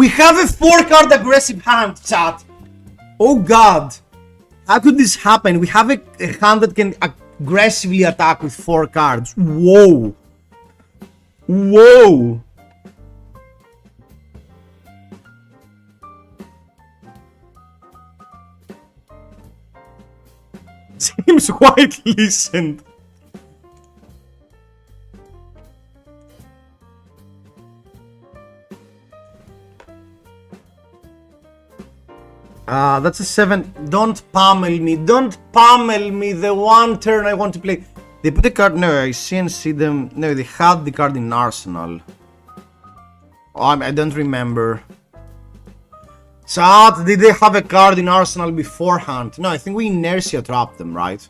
have a 4-card aggressive hand, chat. Oh god. How could this happen? We have a hand that can aggressively attack with 4 cards. Whoa. Whoa. Seems quite listened. That's a 7. Don't pummel me. Don't pummel me. The one turn I want to play. They put a card. No, I see them. No, they had the card in Arsenal. Oh, I don't remember. Chat, did they have a card in Arsenal beforehand? No, I think we inertia trapped them, right?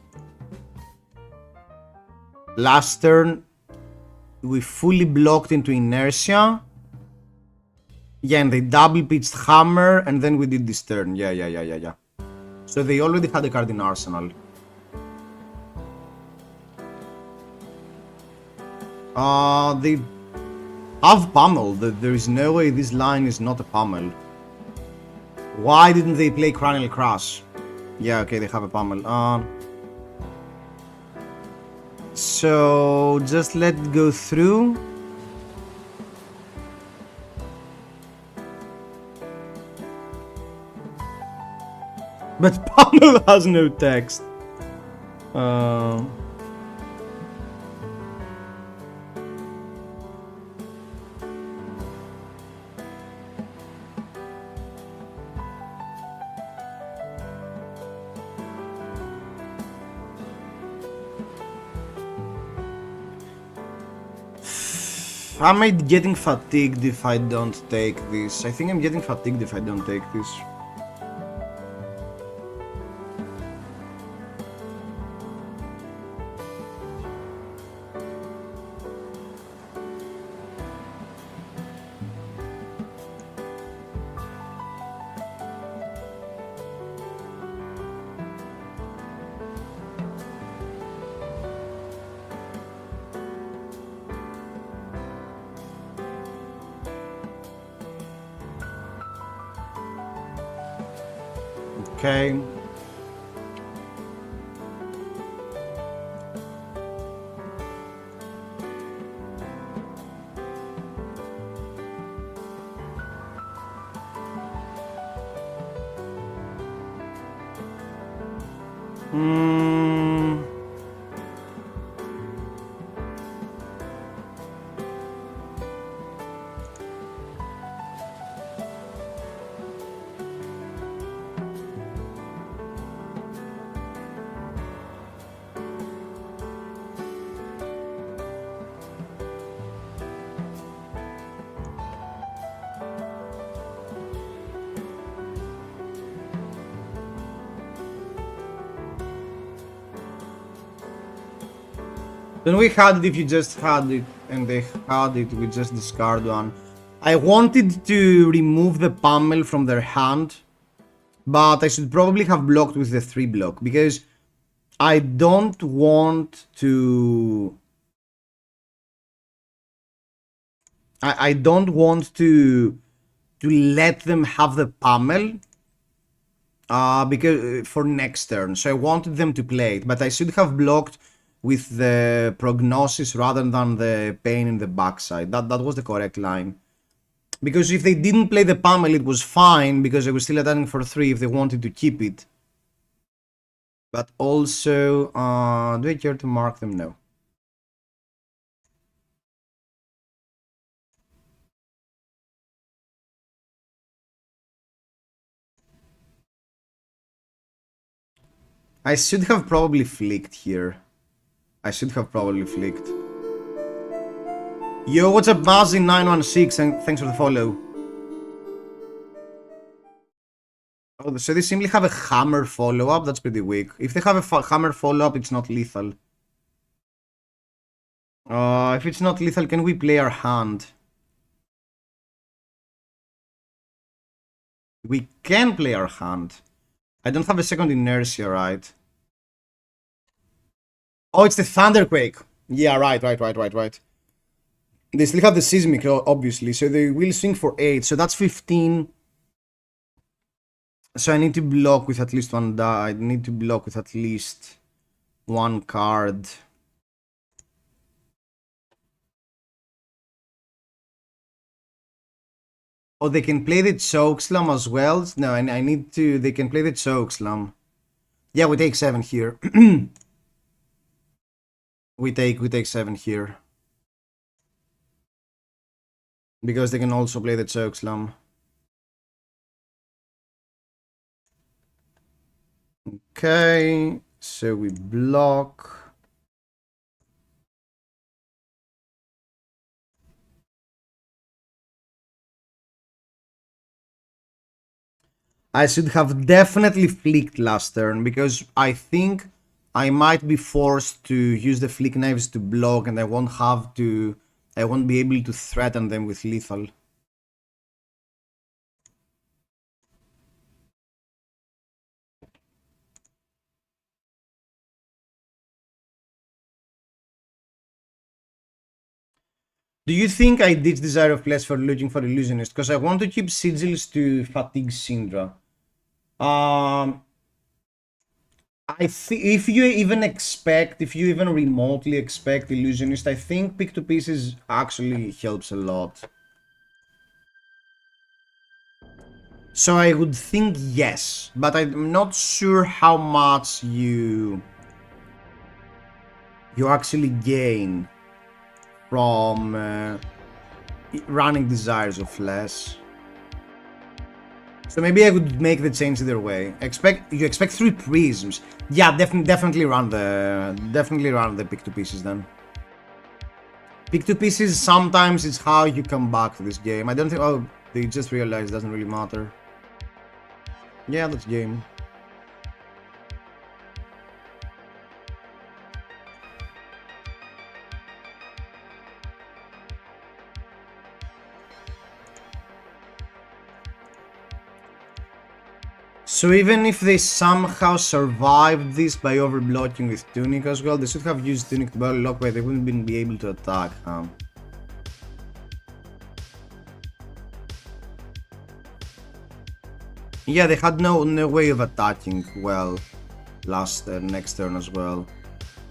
Last turn, we fully blocked into inertia. Yeah, and they double pitched hammer, and then we did this turn. Yeah. So they already had a card in Arsenal. They have pummel. There is no way this line is not a pummel. Why didn't they play Cranial Crash? Yeah, okay, they have a pummel. So just let it go through. But pummel has no text. Am I getting fatigued if I don't take this? I think I'm getting fatigued if I don't take this. Okay. Then we had it if you just had it, and they had it, we just discard one. I wanted to remove the pummel from their hand, but I should probably have blocked with the 3 block, because I don't want to... I don't want to let them have the pummel because for next turn. So I wanted them to play it, but I should have blocked with the prognosis rather than the pain in the backside. That was the correct line. Because if they didn't play the pummel, it was fine because they were still attacking for 3 if they wanted to keep it. But also, do I care to mark them? No. I should have probably flicked here. I should have probably flicked. Yo, what's up, Mazzy916, and thanks for the follow. Oh, so they simply have a hammer follow-up? That's pretty weak. If they have a hammer follow-up, it's not lethal. If it's not lethal, can we play our hand? We can play our hand. I don't have a second inertia, right? Oh, it's the Thunderquake. Yeah, right. They still have the Seismic, obviously, so they will swing for 8, so that's 15. So I need to block with at least one die. I need to block with at least one card. Oh, they can play the Chokeslam as well? No, I need to... They can play the Chokeslam. Yeah, we take 7 here. we take 7 here. Because they can also play the Chokeslam. Okay, so we block. I should have definitely flicked last turn because I think I might be forced to use the flick knives to block and I won't be able to threaten them with lethal. Do you think I ditched Desire of Place for looking for Illusionist? Because I want to keep Sigils to fatigue Syndra. I think if you even remotely expect Illusionist, I think Pick to Pieces actually helps a lot. So I would think yes, but I'm not sure how much you actually gain from running Desires of Flesh. So maybe I would make the change either way. You expect 3 prisms. Yeah, definitely run the Pick to Pieces then. Pick to Pieces sometimes is how you come back to this game. I don't think... Oh, they just realized it doesn't really matter. Yeah, that's game. So even if they somehow survived this by overblocking with Tunic as well, they should have used Tunic to battle lock, but they wouldn't be able to attack. Yeah, they had no way of attacking well next turn as well.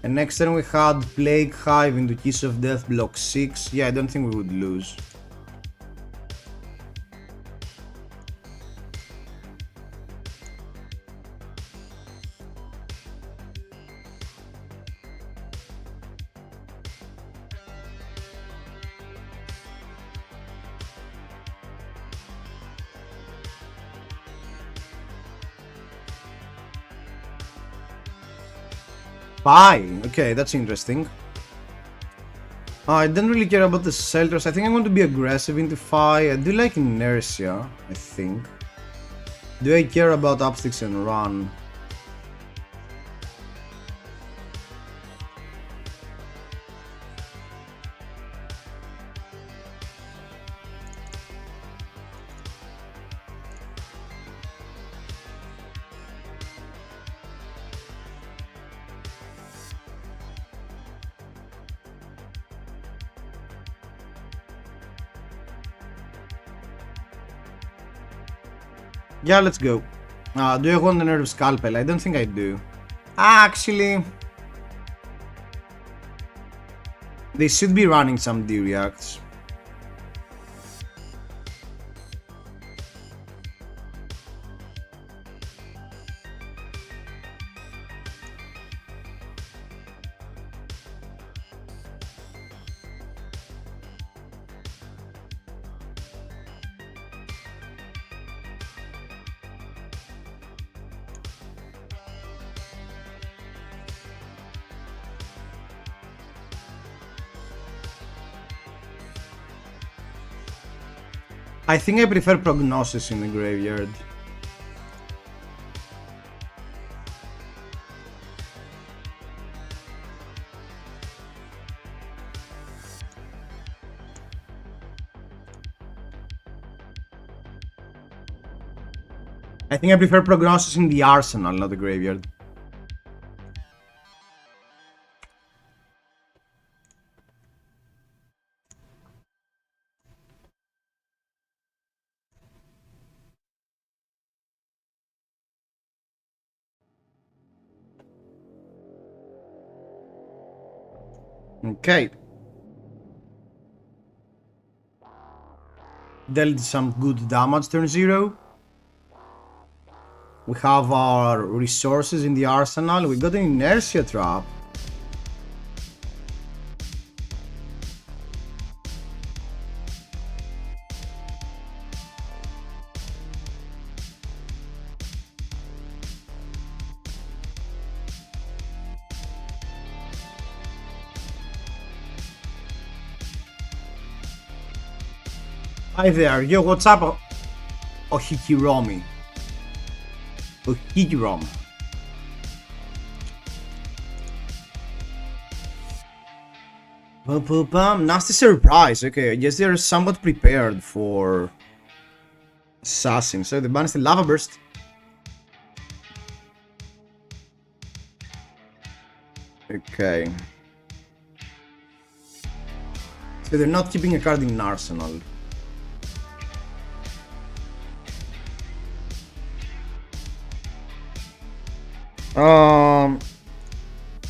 And next turn we had Plague Hive into Kiss of Death block 6. Yeah, I don't think we would lose. Fine. Okay, that's interesting. I don't really care about the Shelters. I think I'm going to be aggressive into FaB. I do like Inertia, I think. Do I care about Upsticks and Run? Yeah, let's go. Do I want an Nerve Scalpel? I don't think I do. Actually, they should be running some D-Reacts. I think I prefer Prognosis in the graveyard. I think I prefer Prognosis in the arsenal, not the graveyard. Okay. Dealt some good damage turn 0. We have our resources in the arsenal. We got an inertia trap. Hi there, yo, what's up? Ohikiromi. Ohikirom. Nasty surprise. Okay, I guess they're somewhat prepared for Assassin. So the ban is the Lava Burst. Okay. So they're not keeping a card in Arsenal.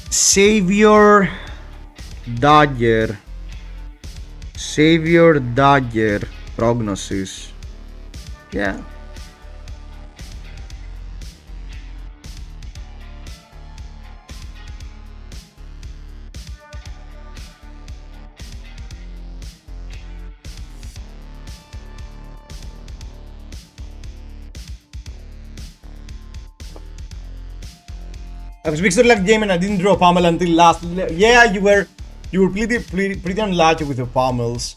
Savior Dagger. Savior Dagger. Prognosis. Yeah. I was mixed luck game and I didn't draw a Pummel until last. Yeah, you were pretty unlucky with your Pummels.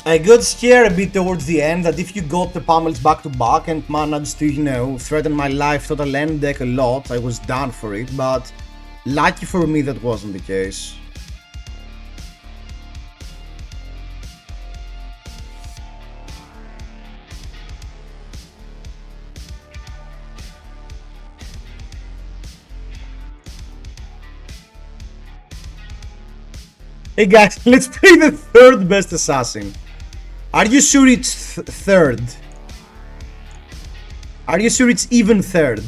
I got scared a bit towards the end that if you got the Pummels back to back and managed to, you know, threaten my life total end deck a lot, I was done for it, but lucky for me that wasn't the case. Hey guys, let's play the third best assassin. Are you sure it's third? Are you sure it's even third?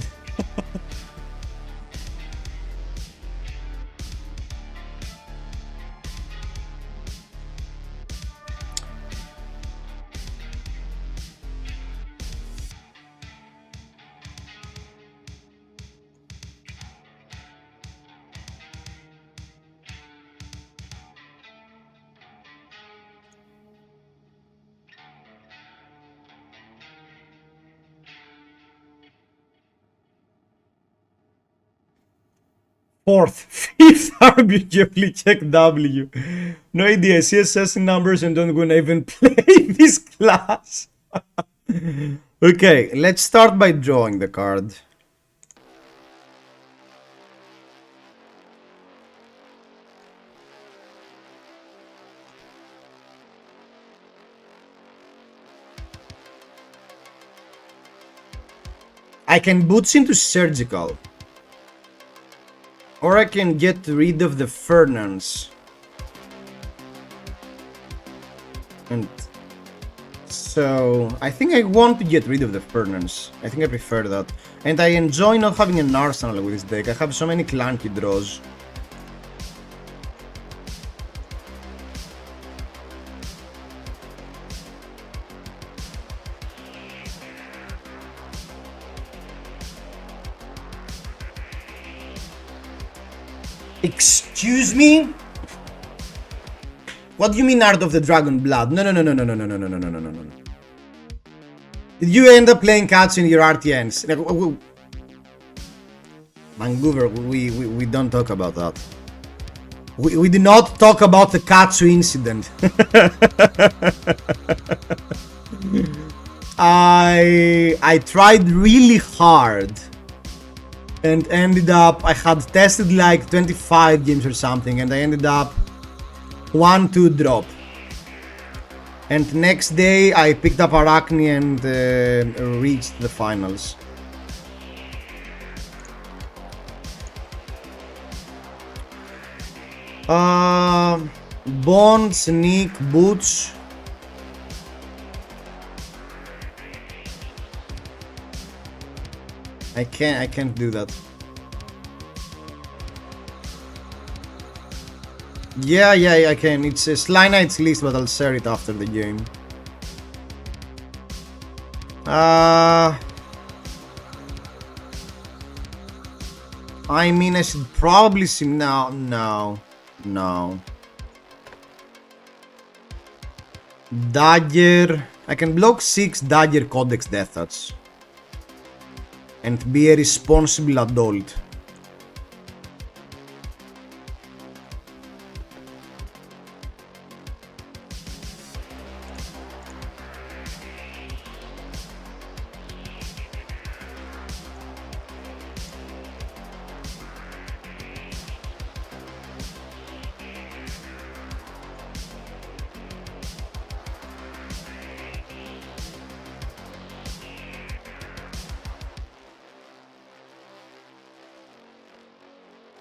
Fourth, fifth arguably check W. No idea, I see assassin numbers and don't wanna even play this class. Okay, let's start by drawing the card. I can boots into surgical. Or I can get rid of the Fernance and So I think I want to get rid of the Furnance. I think I prefer that. And I enjoy not having an arsenal with this deck. I have so many clunky draws. Excuse me? What do you mean Art of the Dragon Blood? No. Did you end up playing Katsu in your RTNs? Vancouver, we don't talk about that. We did not talk about the Katsu incident. I tried really hard and ended up, I had tested like 25 games or something, and I ended up 1-2 drop. And next day I picked up Arachne and reached the finals. Bond, Sneak, Boots. I can't do that. Yeah, I can. It's a Sly Knight's list, but I'll share it after the game. I mean, I should probably see no. Dagger. I can block 6 Dagger Codex Death Touch and be a responsible adult.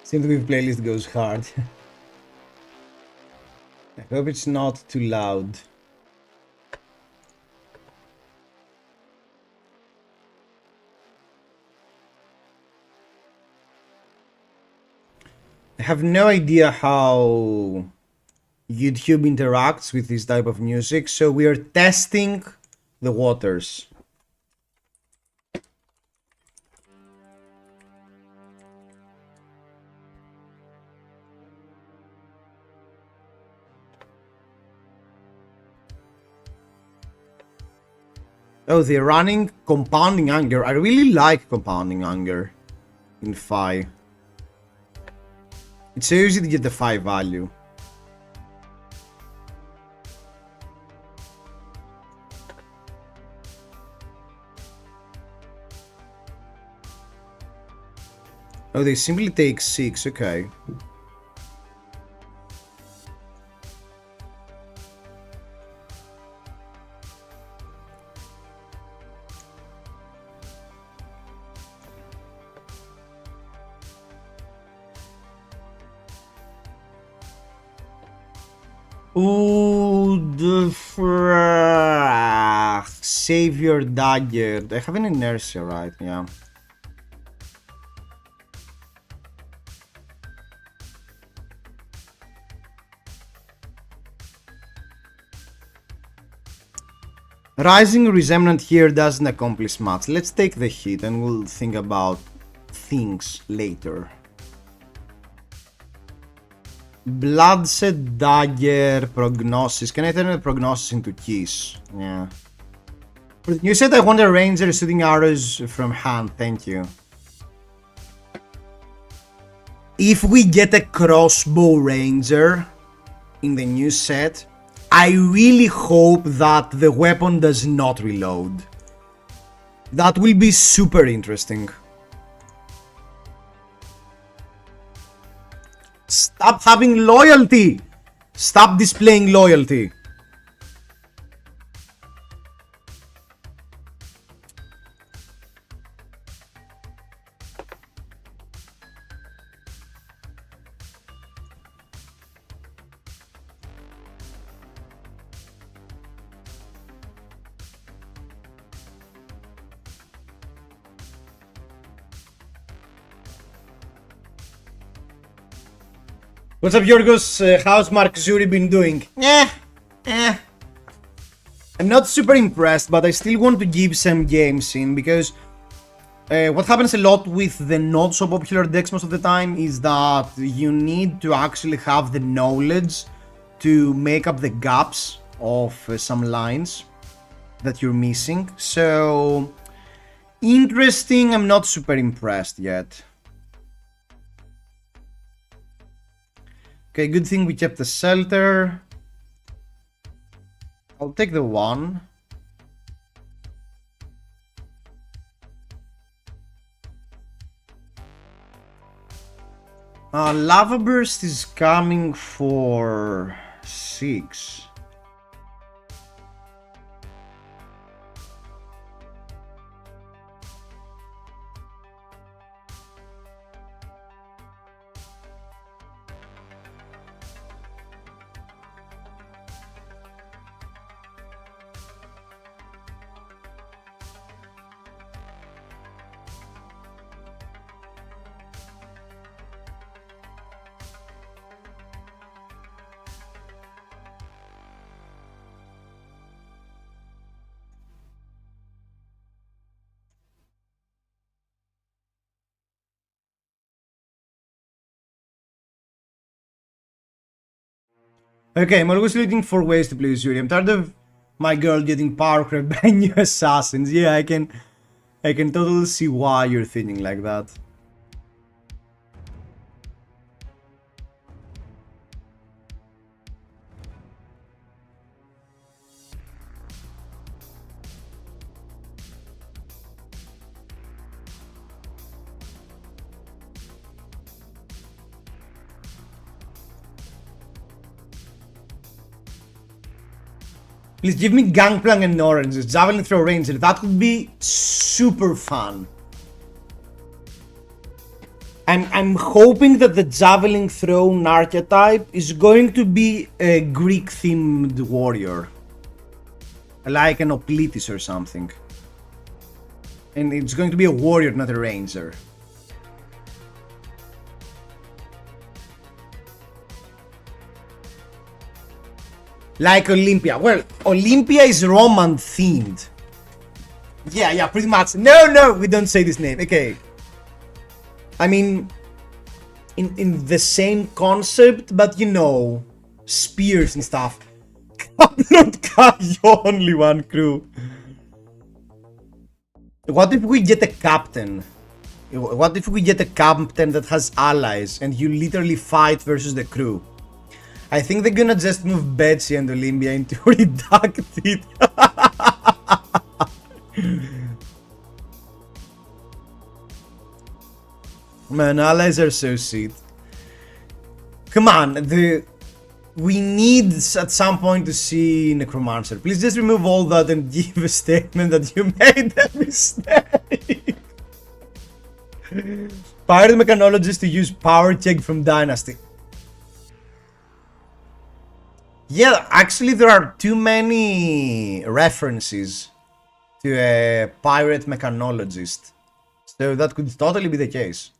Synthwave playlist goes hard. I hope it's not too loud. I have no idea how YouTube interacts with this type of music, so we are testing the waters. Oh, they're running Compounding Anger. I really like Compounding Anger in FaB. It's so easy to get the FaB value. Oh, they simply take 6, okay. Ooh, the frack. Save your dagger. I have an inertia, right? Yeah. Rising Resentment here doesn't accomplish much. Let's take the hit and we'll think about things later. Bloodshed, Dagger, Prognosis. Can I turn the Prognosis into Kiss? Yeah. You said I want a Ranger shooting arrows from hand. Thank you. If we get a Crossbow Ranger in the new set, I really hope that the weapon does not reload. That will be super interesting. Stop having loyalty! Stop displaying loyalty. What's up, Yorgos? How's MARKZURI been doing? I'm not super impressed, but I still want to give some games in, because what happens a lot with the not so popular decks most of the time is that you need to actually have the knowledge to make up the gaps of some lines that you're missing. So, interesting, I'm not super impressed yet. Okay, good thing we kept the shelter. I'll take the one. Lava Burst is coming for 6. Okay, I'm always looking for ways to play Yuri. I'm tired of my girl getting power crept by new assassins. Yeah, I can totally see why you're thinking like that. Please give me Gangplank and Oranges, Javelin Throw Ranger, that would be super fun. I'm hoping that the Javelin Thrown archetype is going to be a Greek-themed warrior. Like an Opletis or something. And it's going to be a warrior, not a ranger. Like Olympia. Well, Olympia is Roman themed. Yeah, pretty much. No, we don't say this name. Okay. I mean, in the same concept, but you know, spears and stuff. Not only one crew. What if we get a captain? What if we get a captain that has allies and you literally fight versus the crew? I think they're gonna just move Betsy and Olympia into Redacted. Man, allies are so sweet. Come on, we need at some point to see Necromancer. Please just remove all that and give a statement that you made a mistake. Pirate Mechanologist to use Power Check from Dynasty. Yeah, actually there are too many references to a pirate mechanologist. So that could totally be the case.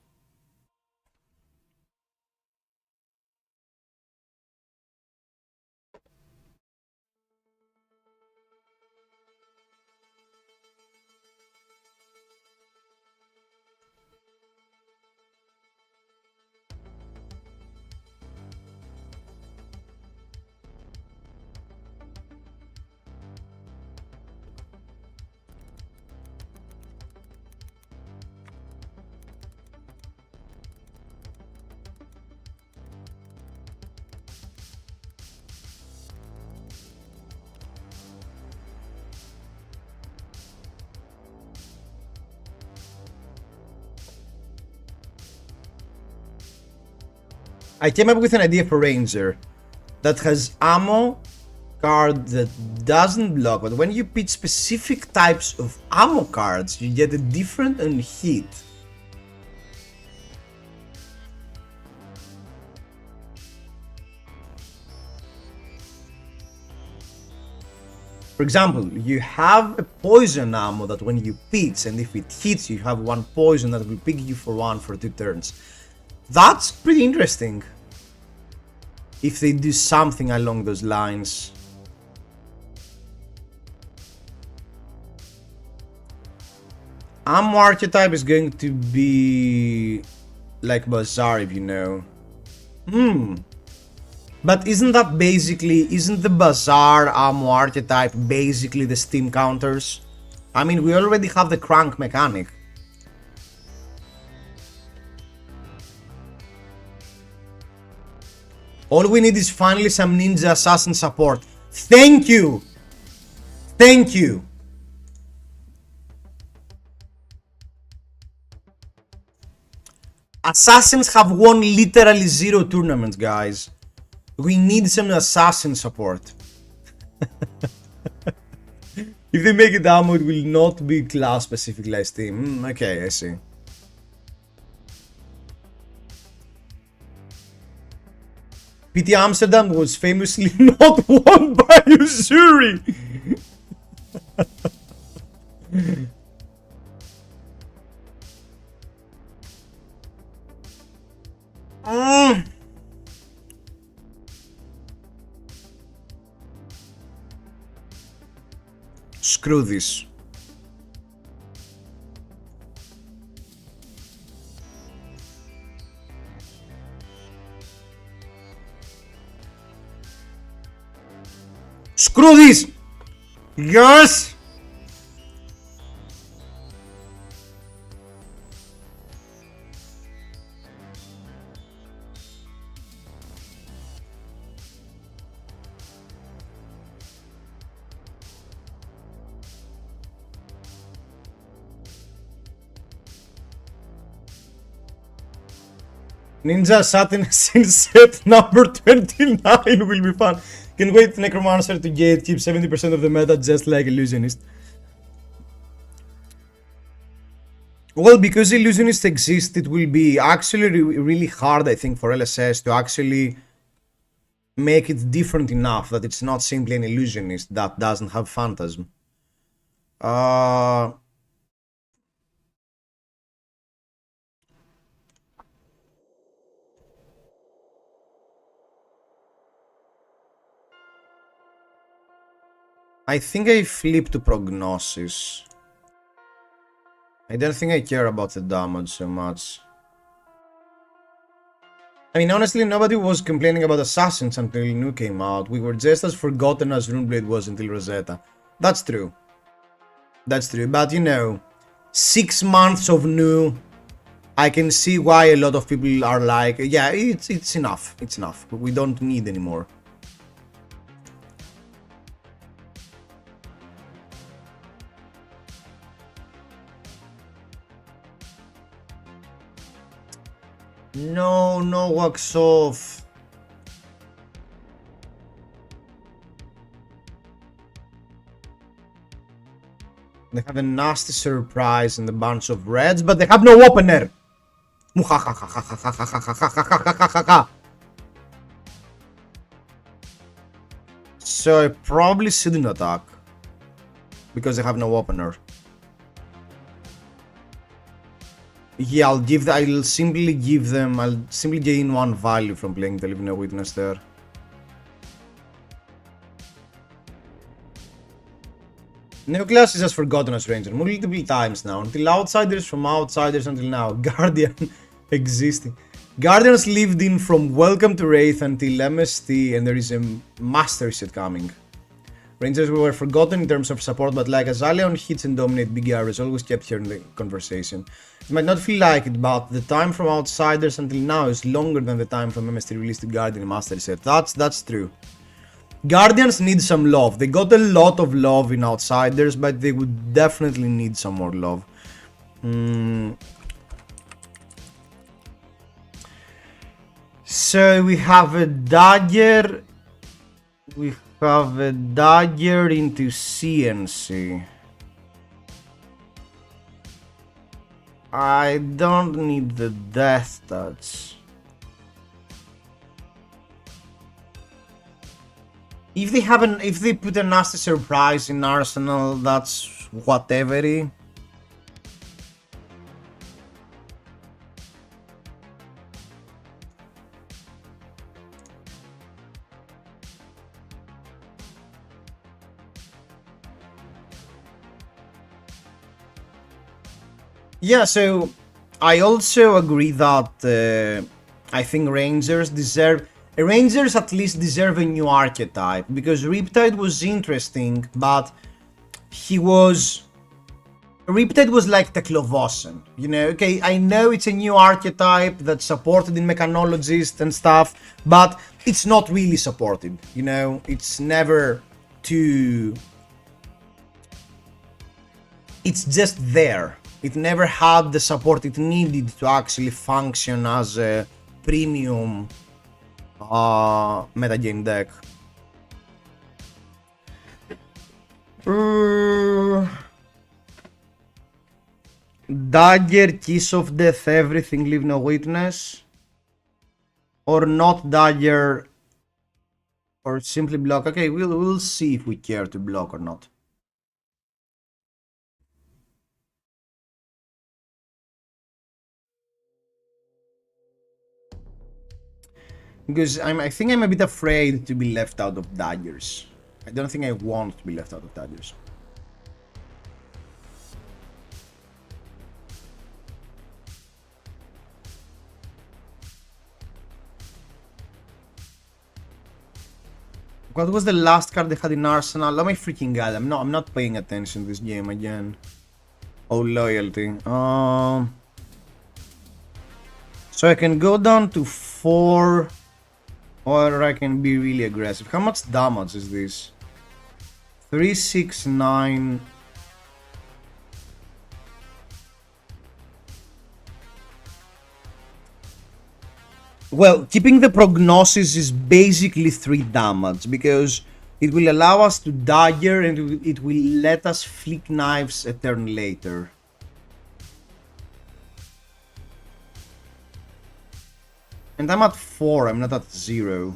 I came up with an idea for Ranger that has ammo card that doesn't block, but when you pick specific types of ammo cards, you get a different on hit. For example, you have a poison ammo that when you pitch, and if it hits you have one poison that will pick you for 2 turns. That's pretty interesting. if they do something along those lines. Ammo archetype is going to be like Bazaar, if you know. But isn't the Bazaar ammo archetype basically the Steam counters? I mean, we already have the crank mechanic. All we need is finally some ninja assassin support. Thank you! Thank you! Assassins have won literally 0 tournaments, guys. We need some assassin support. If they make it ammo, it will not be class specific like Steam. Okay, I see. PT Amsterdam was famously not won by MARKZURI. Screw this. Screw this! Yes! Ninja Satin set number 29 will be fun. Can wait Necromancer to gate, keep 70% of the meta just like Illusionist. Well, because Illusionist exists, it will be actually really hard, I think, for LSS to actually make it different enough that it's not simply an Illusionist that doesn't have Phantasm. I think I flip to Prognosis. I don't think I care about the damage so much. I mean, honestly, nobody was complaining about Assassins until Nu came out. We were just as forgotten as Runeblade was until Rosetta. That's true. That's true, but you know, 6 months of Nu, I can see why a lot of people are like, yeah, it's enough. It's enough. We don't need anymore. No, wax off. They have a nasty surprise and a bunch of reds, but they have no opener. So I probably shouldn't attack because they have no opener. Yeah, I'll simply gain 1 value from playing the Living Witness there. Neoclass is as forgotten as Ranger multiple times now, until Outsiders, from Outsiders until now, Guardian existing. Guardians lived in from Welcome to Wraith until MST, and there is a Master set coming. Rangers were forgotten in terms of support, but like Azaleon hits and dominate big areas, always kept here in the conversation. You might not feel like it, but the time from Outsiders until now is longer than the time from MST released to Guardian Master set. That's true. Guardians need some love. They got a lot of love in Outsiders, but they would definitely need some more love. So we have a dagger. We have a dagger into CNC. I don't need the death touch. If they put a nasty surprise in Arsenal, that's whatever. Yeah, so I also agree that I think Rangers at least deserve a new archetype, because Riptide was interesting, but he was Riptide was like Teklovossen, you know. Okay, I know it's a new archetype that's supported in Mechanologist and stuff, but it's not really supported, you know. It's never too. It's just there. It never had the support it needed to actually function as a premium metagame deck. Dagger, Kiss of Death, everything, leave no witness. Or not Dagger, or simply block. Okay, we'll see if we care to block or not. Because I think I'm a bit afraid to be left out of daggers. I don't think I want to be left out of daggers. What was the last card they had in Arsenal? Oh my freaking god! I'm not paying attention to this game again. Oh, loyalty. So I can go down to 4, or I can be really aggressive. How much damage is this? 3, 6, 9. Well, keeping the prognosis is basically 3 damage, because it will allow us to dagger and it will let us flick knives a turn later. And I'm at 4, I'm not at 0.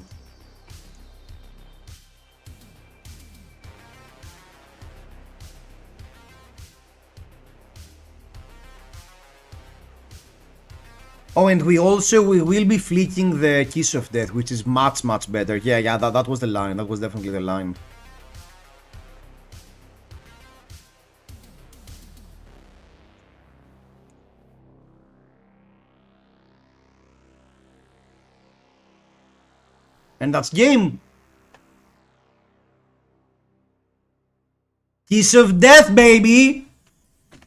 Oh, and we will be flicking the Kiss of Death, which is much better. Yeah, that was the line. That was definitely the line. And that's game. Kiss of Death, baby!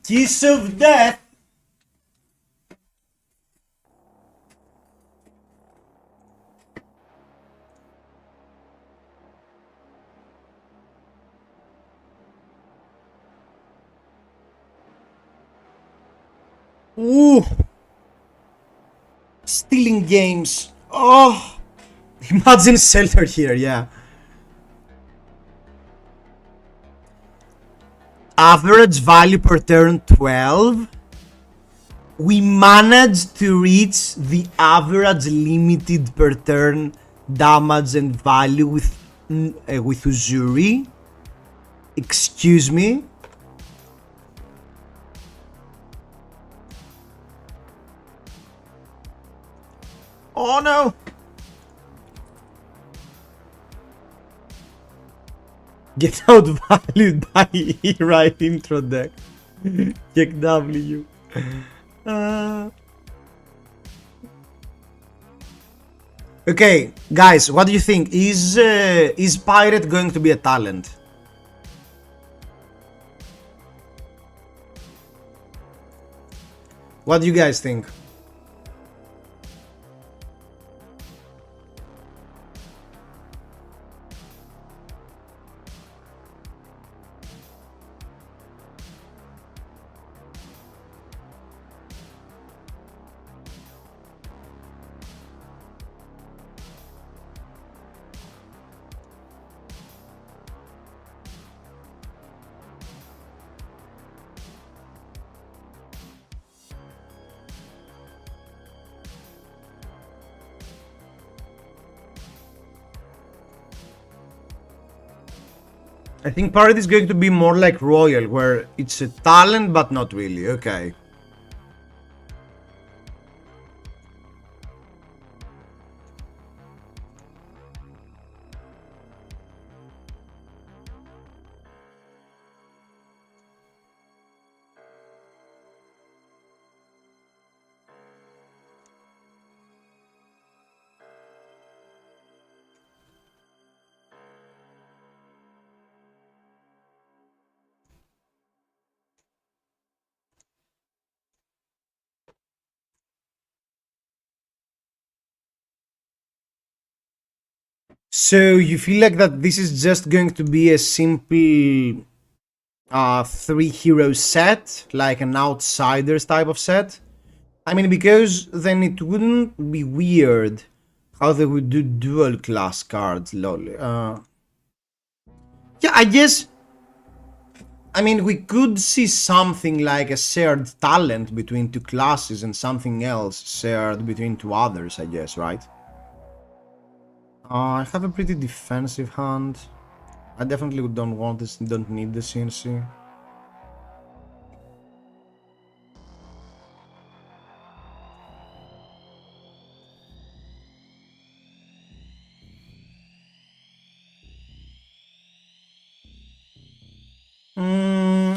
Kiss of Death! Ooh! Stealing games. Oh! Imagine Shelter here, yeah. Average value per turn 12. We managed to reach the average limited per turn damage and value with Uzuri. Excuse me. Oh no! Get out valued by E right intro deck. Check W. Okay, guys, what do you think? Is Pirate going to be a talent? What do you guys think? I think Pirate is going to be more like Royal, where it's a talent but not really. Okay. So you feel like that this is just going to be a simple 3-hero set, like an Outsiders type of set? I mean, because then it wouldn't be weird how they would do dual class cards, lol. Yeah, I guess. I mean, we could see something like a shared talent between two classes and something else shared between two others, I guess, right? I have a pretty defensive hand. I definitely don't want this, don't need the CNC.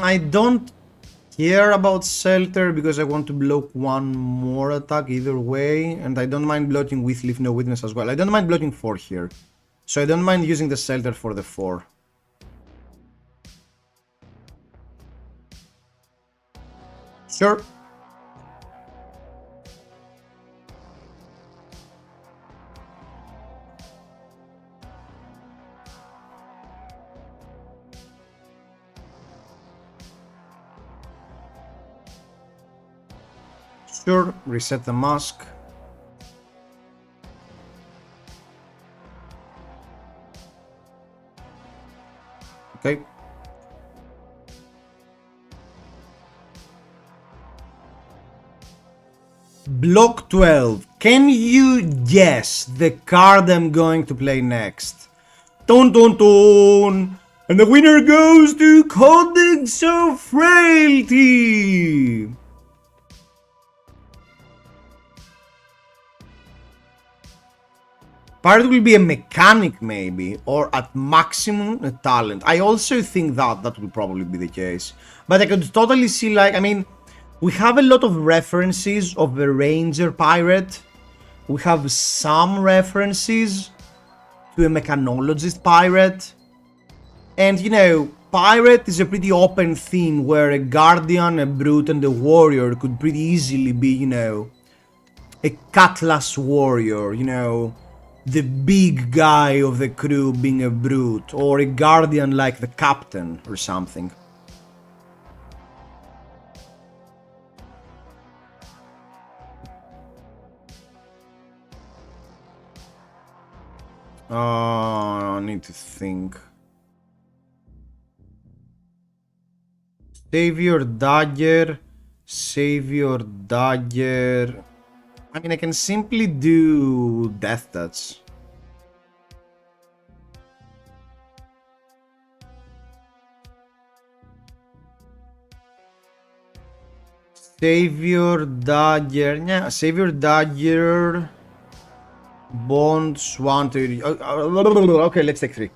I don't care about Shelter because I want to block one more attack either way, and I don't mind blocking with Leave No Witness as well. I don't mind blocking 4 here, so I don't mind using the Shelter for the 4. Sure. Sure, reset the mask. Okay. Block 12. Can you guess the card I'm going to play next? Dun dun dun! And the winner goes to Codex of Frailty! Pirate will be a mechanic maybe, or at maximum a talent. I also think that will probably be the case. But I could totally see, like, I mean, we have a lot of references of the Ranger Pirate. We have some references to a Mechanologist Pirate. And, you know, Pirate is a pretty open theme where a Guardian, a Brute, and a Warrior could pretty easily be, you know, a Cutlass Warrior, you know, the big guy of the crew being a Brute, or a Guardian like the Captain or something. I need to think. Savior Dagger. I mean, I can simply do Death Touch. Savior Dagger. Yeah, Savior Dagger. Bonds 1 to. Okay, let's take 3.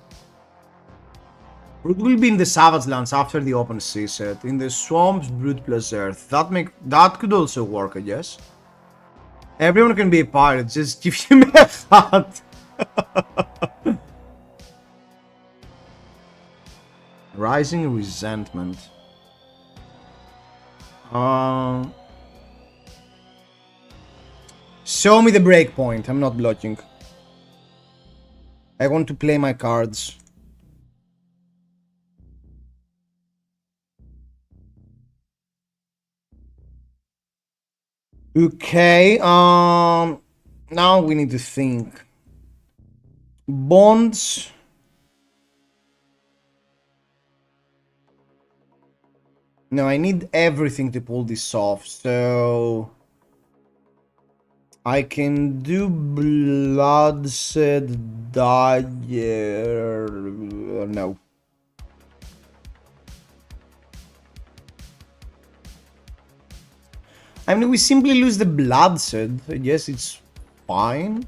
Brute will be in the Savage Lands after the open sea set. In the swamps, Brute plus Earth. That could also work, I guess. Everyone can be a pirate, just give him a hat. Rising Resentment. Show me the breakpoint. I'm not blocking. I want to play my cards. Okay, now we need to think. Bonds. No, I need everything to pull this off, so I can do Bloodshed Dagger. No. I mean, we simply lose the Bloodshed. I guess it's fine.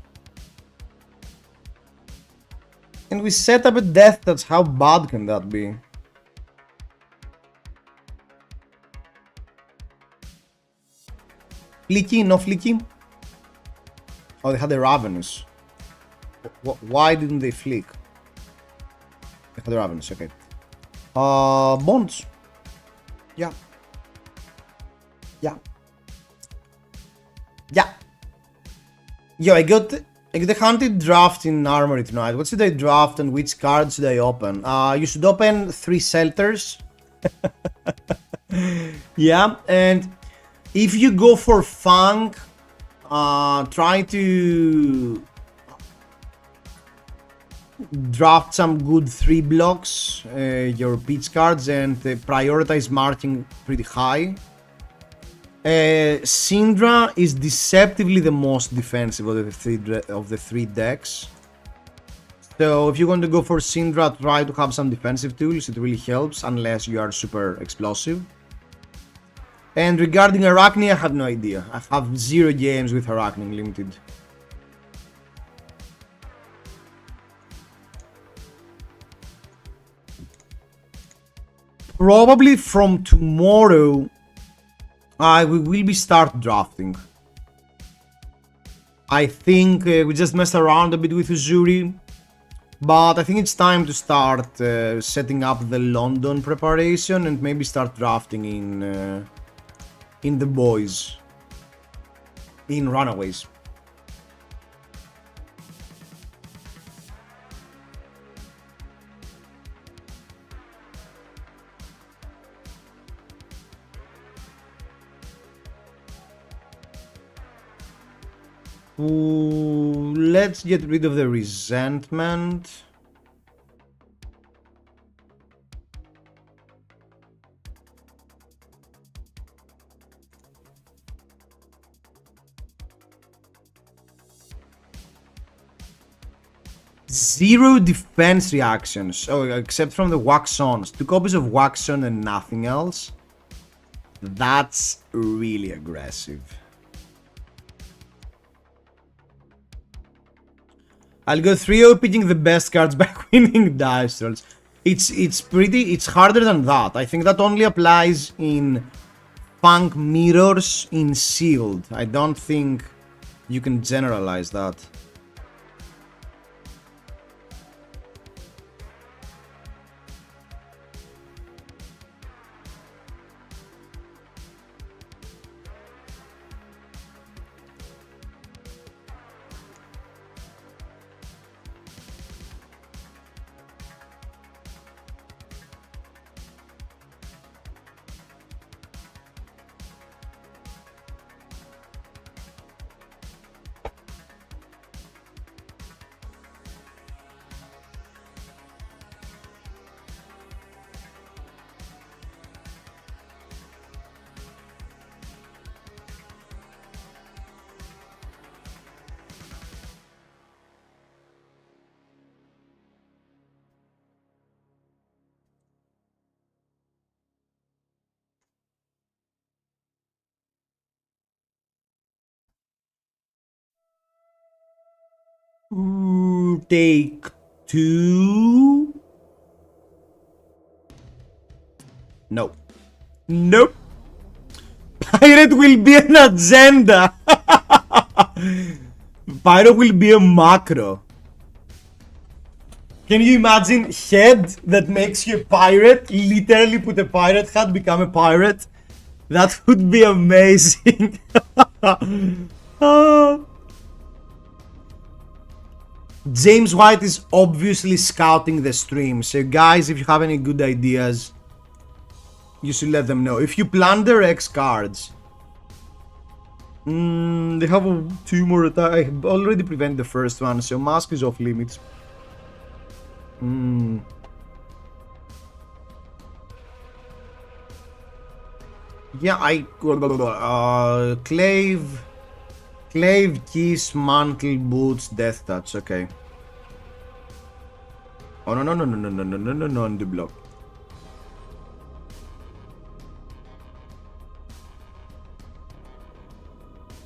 And we set up a Death Touch. How bad can that be? Flicky, no flicky? Oh, they had the Ravenous. Why didn't they flick? They had the Ravenous, okay. Bonds. Yeah. Yeah. Yeah. Yo, I got Like the hunted draft in Armory tonight. What should I draft and which cards should I open? You should open 3 Shelters. Yeah, and if you go for Funk, try to draft some good 3 blocks, your pitch cards, and prioritize marking pretty high. Syndra is deceptively the most defensive of the three decks. So if you want to go for Syndra, try to have some defensive tools. It really helps unless you are super explosive. And regarding Arachne, I have no idea. I have 0 games with Arachne Limited. Probably from tomorrow, we will be start drafting. I think we just messed around a bit with Uzuri, but I think it's time to start setting up the London preparation and maybe start drafting in the boys, in Runaways. Ooh, let's get rid of the resentment. Zero defense reactions. Oh, except from the Wax-Ons. 2 copies of Wax-On and nothing else. That's really aggressive. I'll go 3-0 picking the best cards by winning dice rolls. It's harder than that. I think that only applies in Funk Mirrors in Sealed. I don't think you can generalize that. Ooh, take 2. No. Nope. Pirate will be an agenda. Pyro will be a macro. Can you imagine head that makes you a pirate? Literally put a pirate hat, become a pirate. That would be amazing. James White is obviously scouting the stream. So guys, if you have any good ideas, you should let them know. If you plunder X cards, they have 2 more attacks. I already prevented the first one, so Mask is off limits. Yeah, Clave, Kiss, Mantle, Boots, Death Touch, okay. Oh no, on the block.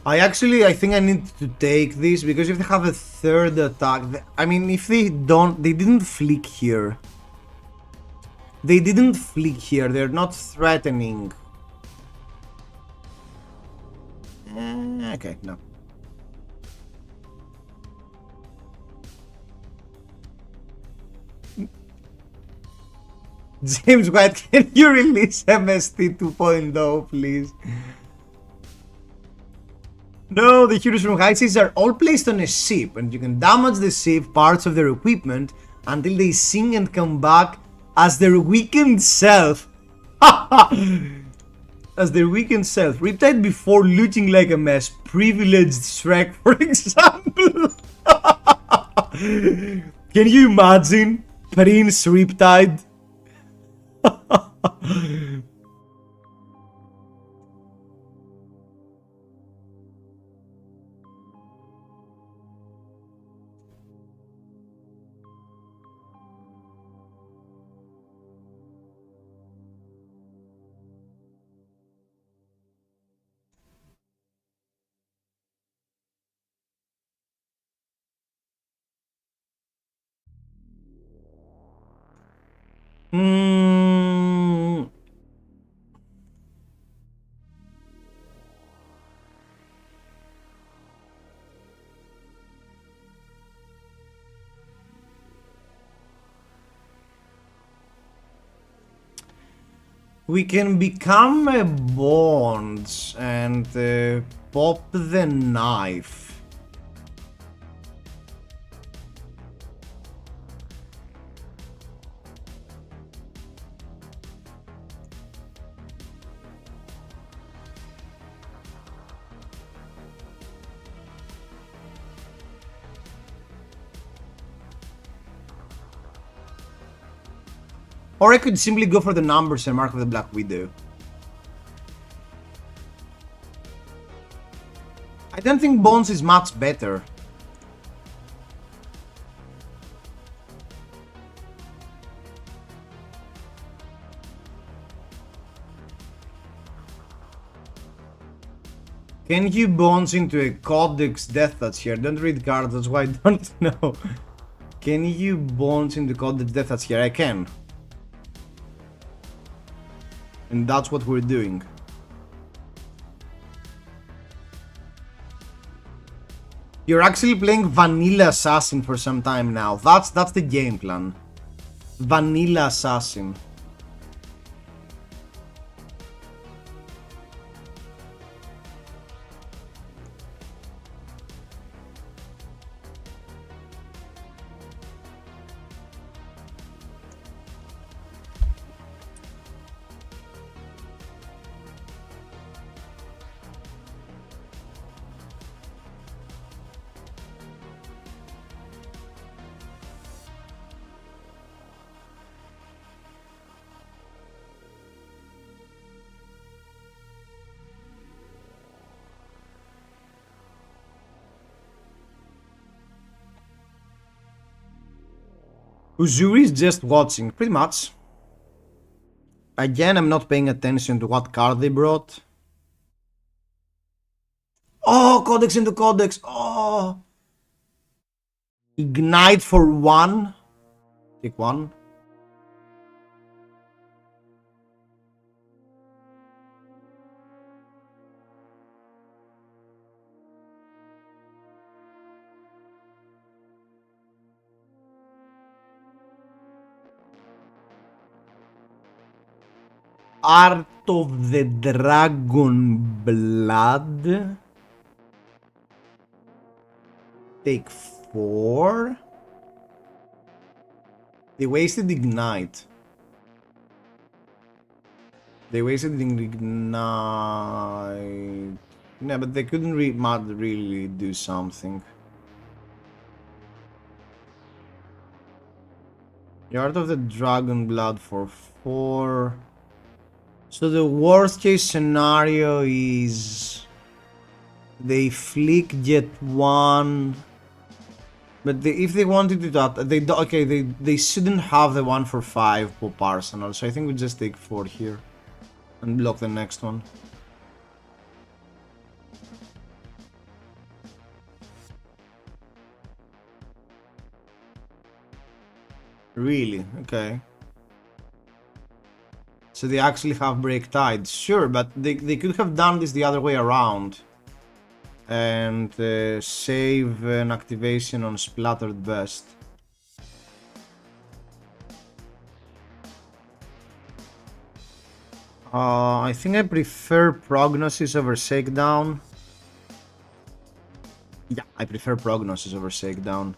I think I need to take this because if they have a 3rd attack, I mean, if they didn't flick here. They're not threatening. Okay, no. James White, can you release MST 2.0, please? No, the heroes from high seas are all placed on a ship, and you can damage the ship, parts of their equipment, until they sink and come back as their weakened self. As their weakened self. Riptide before looking like a mess. Privileged Shrek, for example. Can you imagine Prince Riptide? Hmm. We can become a bond and pop the knife. Or I could simply go for the numbers and mark with the Black Widow. I don't think Bones is much better. Can you Bones into a Codex Death Touch here? Don't read cards, that's why I don't know. Can you Bones into Codex Death Touch here? I can. And that's what we're doing. You're actually playing Vanilla Assassin for some time now. That's the game plan. Vanilla Assassin. Uzuri is just watching, pretty much. Again, I'm not paying attention to what card they brought. Oh, Codex into Codex. Oh. Ignite for 1. Take 1. Art of the Dragon Blood. Take 4. They wasted Ignite. They wasted Ignite. Yeah, but they couldn't really do something. The Art of the Dragon Blood for 4. So the worst case scenario is they flick get 1, but if they wanted to that, they shouldn't have the 1 for 5 pop arsenal. So I think we just take 4 here and block the next one. Really? Okay. So they actually have break tide. Sure, but they could have done this the other way around. And save an activation on Splattered Best. I think I prefer Prognosis over Shakedown. Yeah, I prefer Prognosis over Shakedown.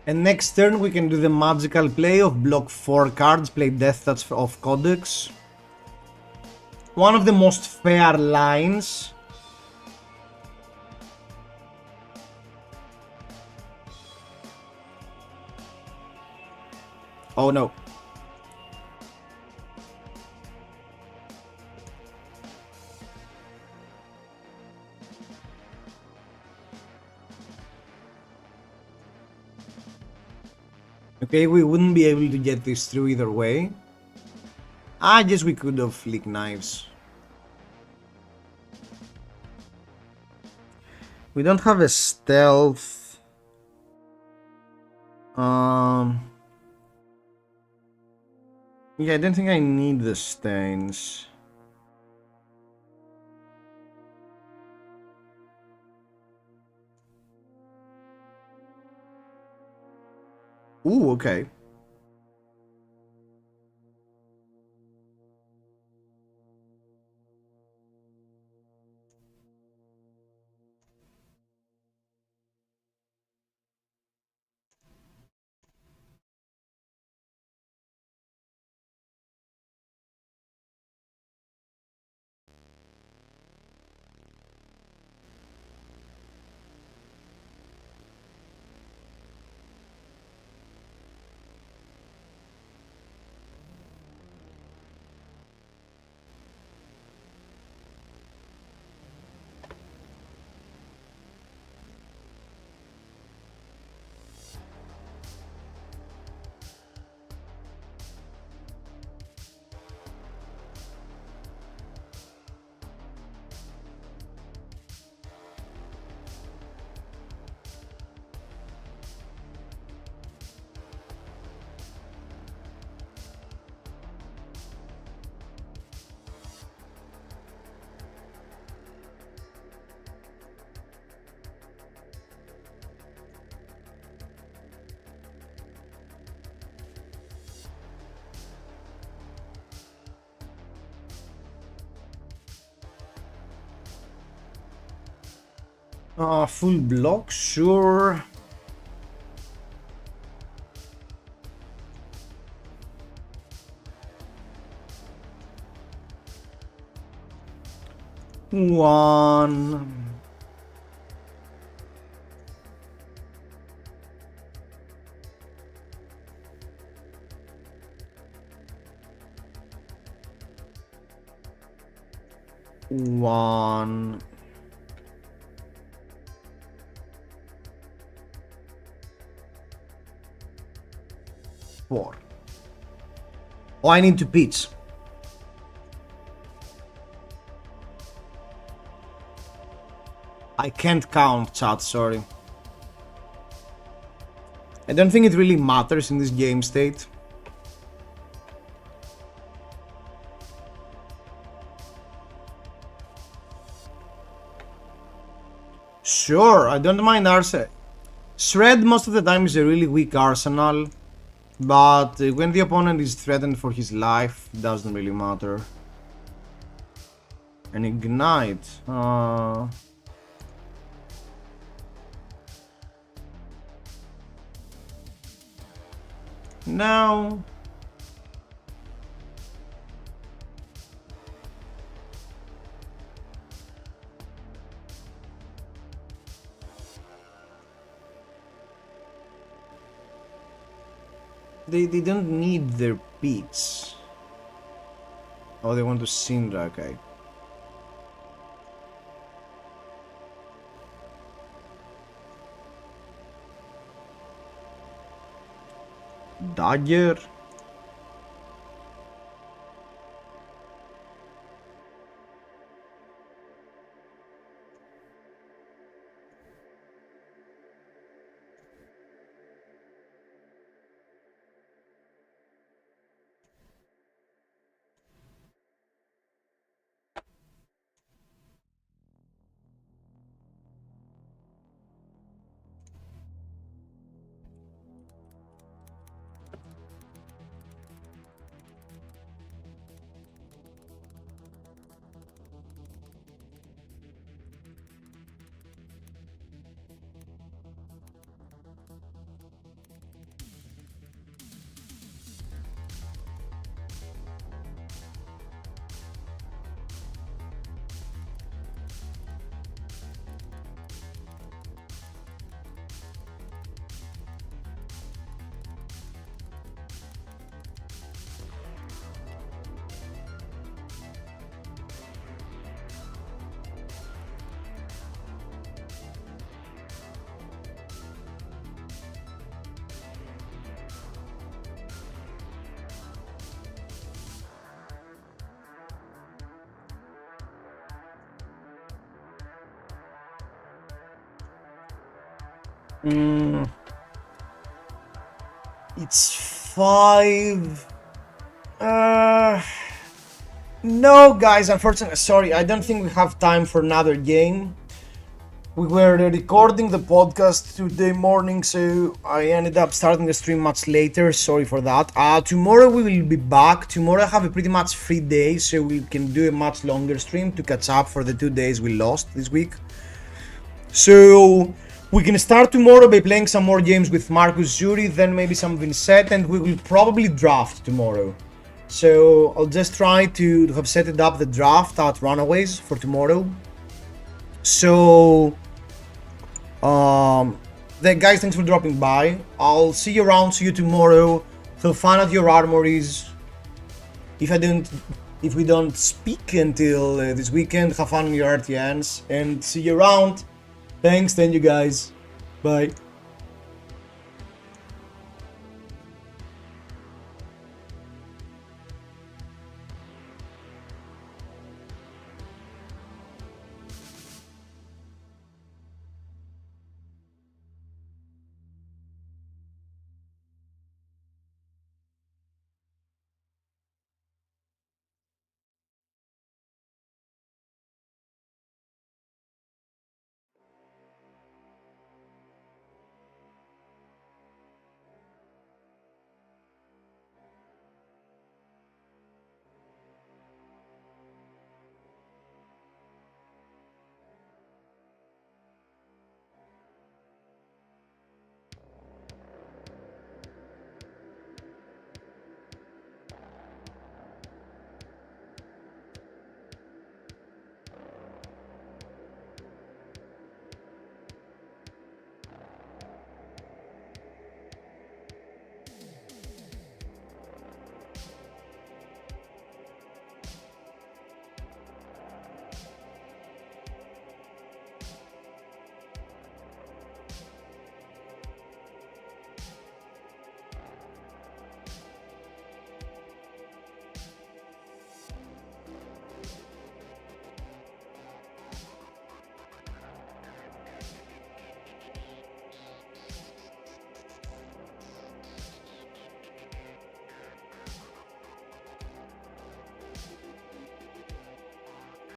And next turn we can do the magical play of block 4 cards, play Death Touch of Codex. One of the most fair lines. Oh no. Okay, we wouldn't be able to get this through either way. I guess we could have Flick Knives. We don't have a stealth. Yeah, I don't think I need the stains. Ooh, okay. Full block, sure. One. One. Four. Oh, I need to pitch. I can't count, chat, sorry. I don't think it really matters in this game state. Sure, I don't mind Arsenal. Shred most of the time is a really weak arsenal, but when the opponent is threatened for his life, it doesn't really matter. And Ignite. No. They don't need their beats. Oh, they want to Syndra, okay. Dagger. It's 5. No, guys, unfortunately, sorry, I don't think we have time for another game. We were recording the podcast today morning, so I ended up starting the stream much later. Sorry for that. Tomorrow we will be back. Tomorrow I have a pretty much free day, so we can do a much longer stream to catch up for the 2 days we lost this week. So we can start tomorrow by playing some more games with MARKZURI, then maybe some Vincent, and we will probably draft tomorrow. So I'll just try to have set it up the draft at Runaways for tomorrow. So guys, thanks for dropping by. I'll see you around, see you tomorrow. Have fun at your armories. If we don't speak until this weekend, have fun on your RTNs and see you around. Thanks, thank you guys. Bye.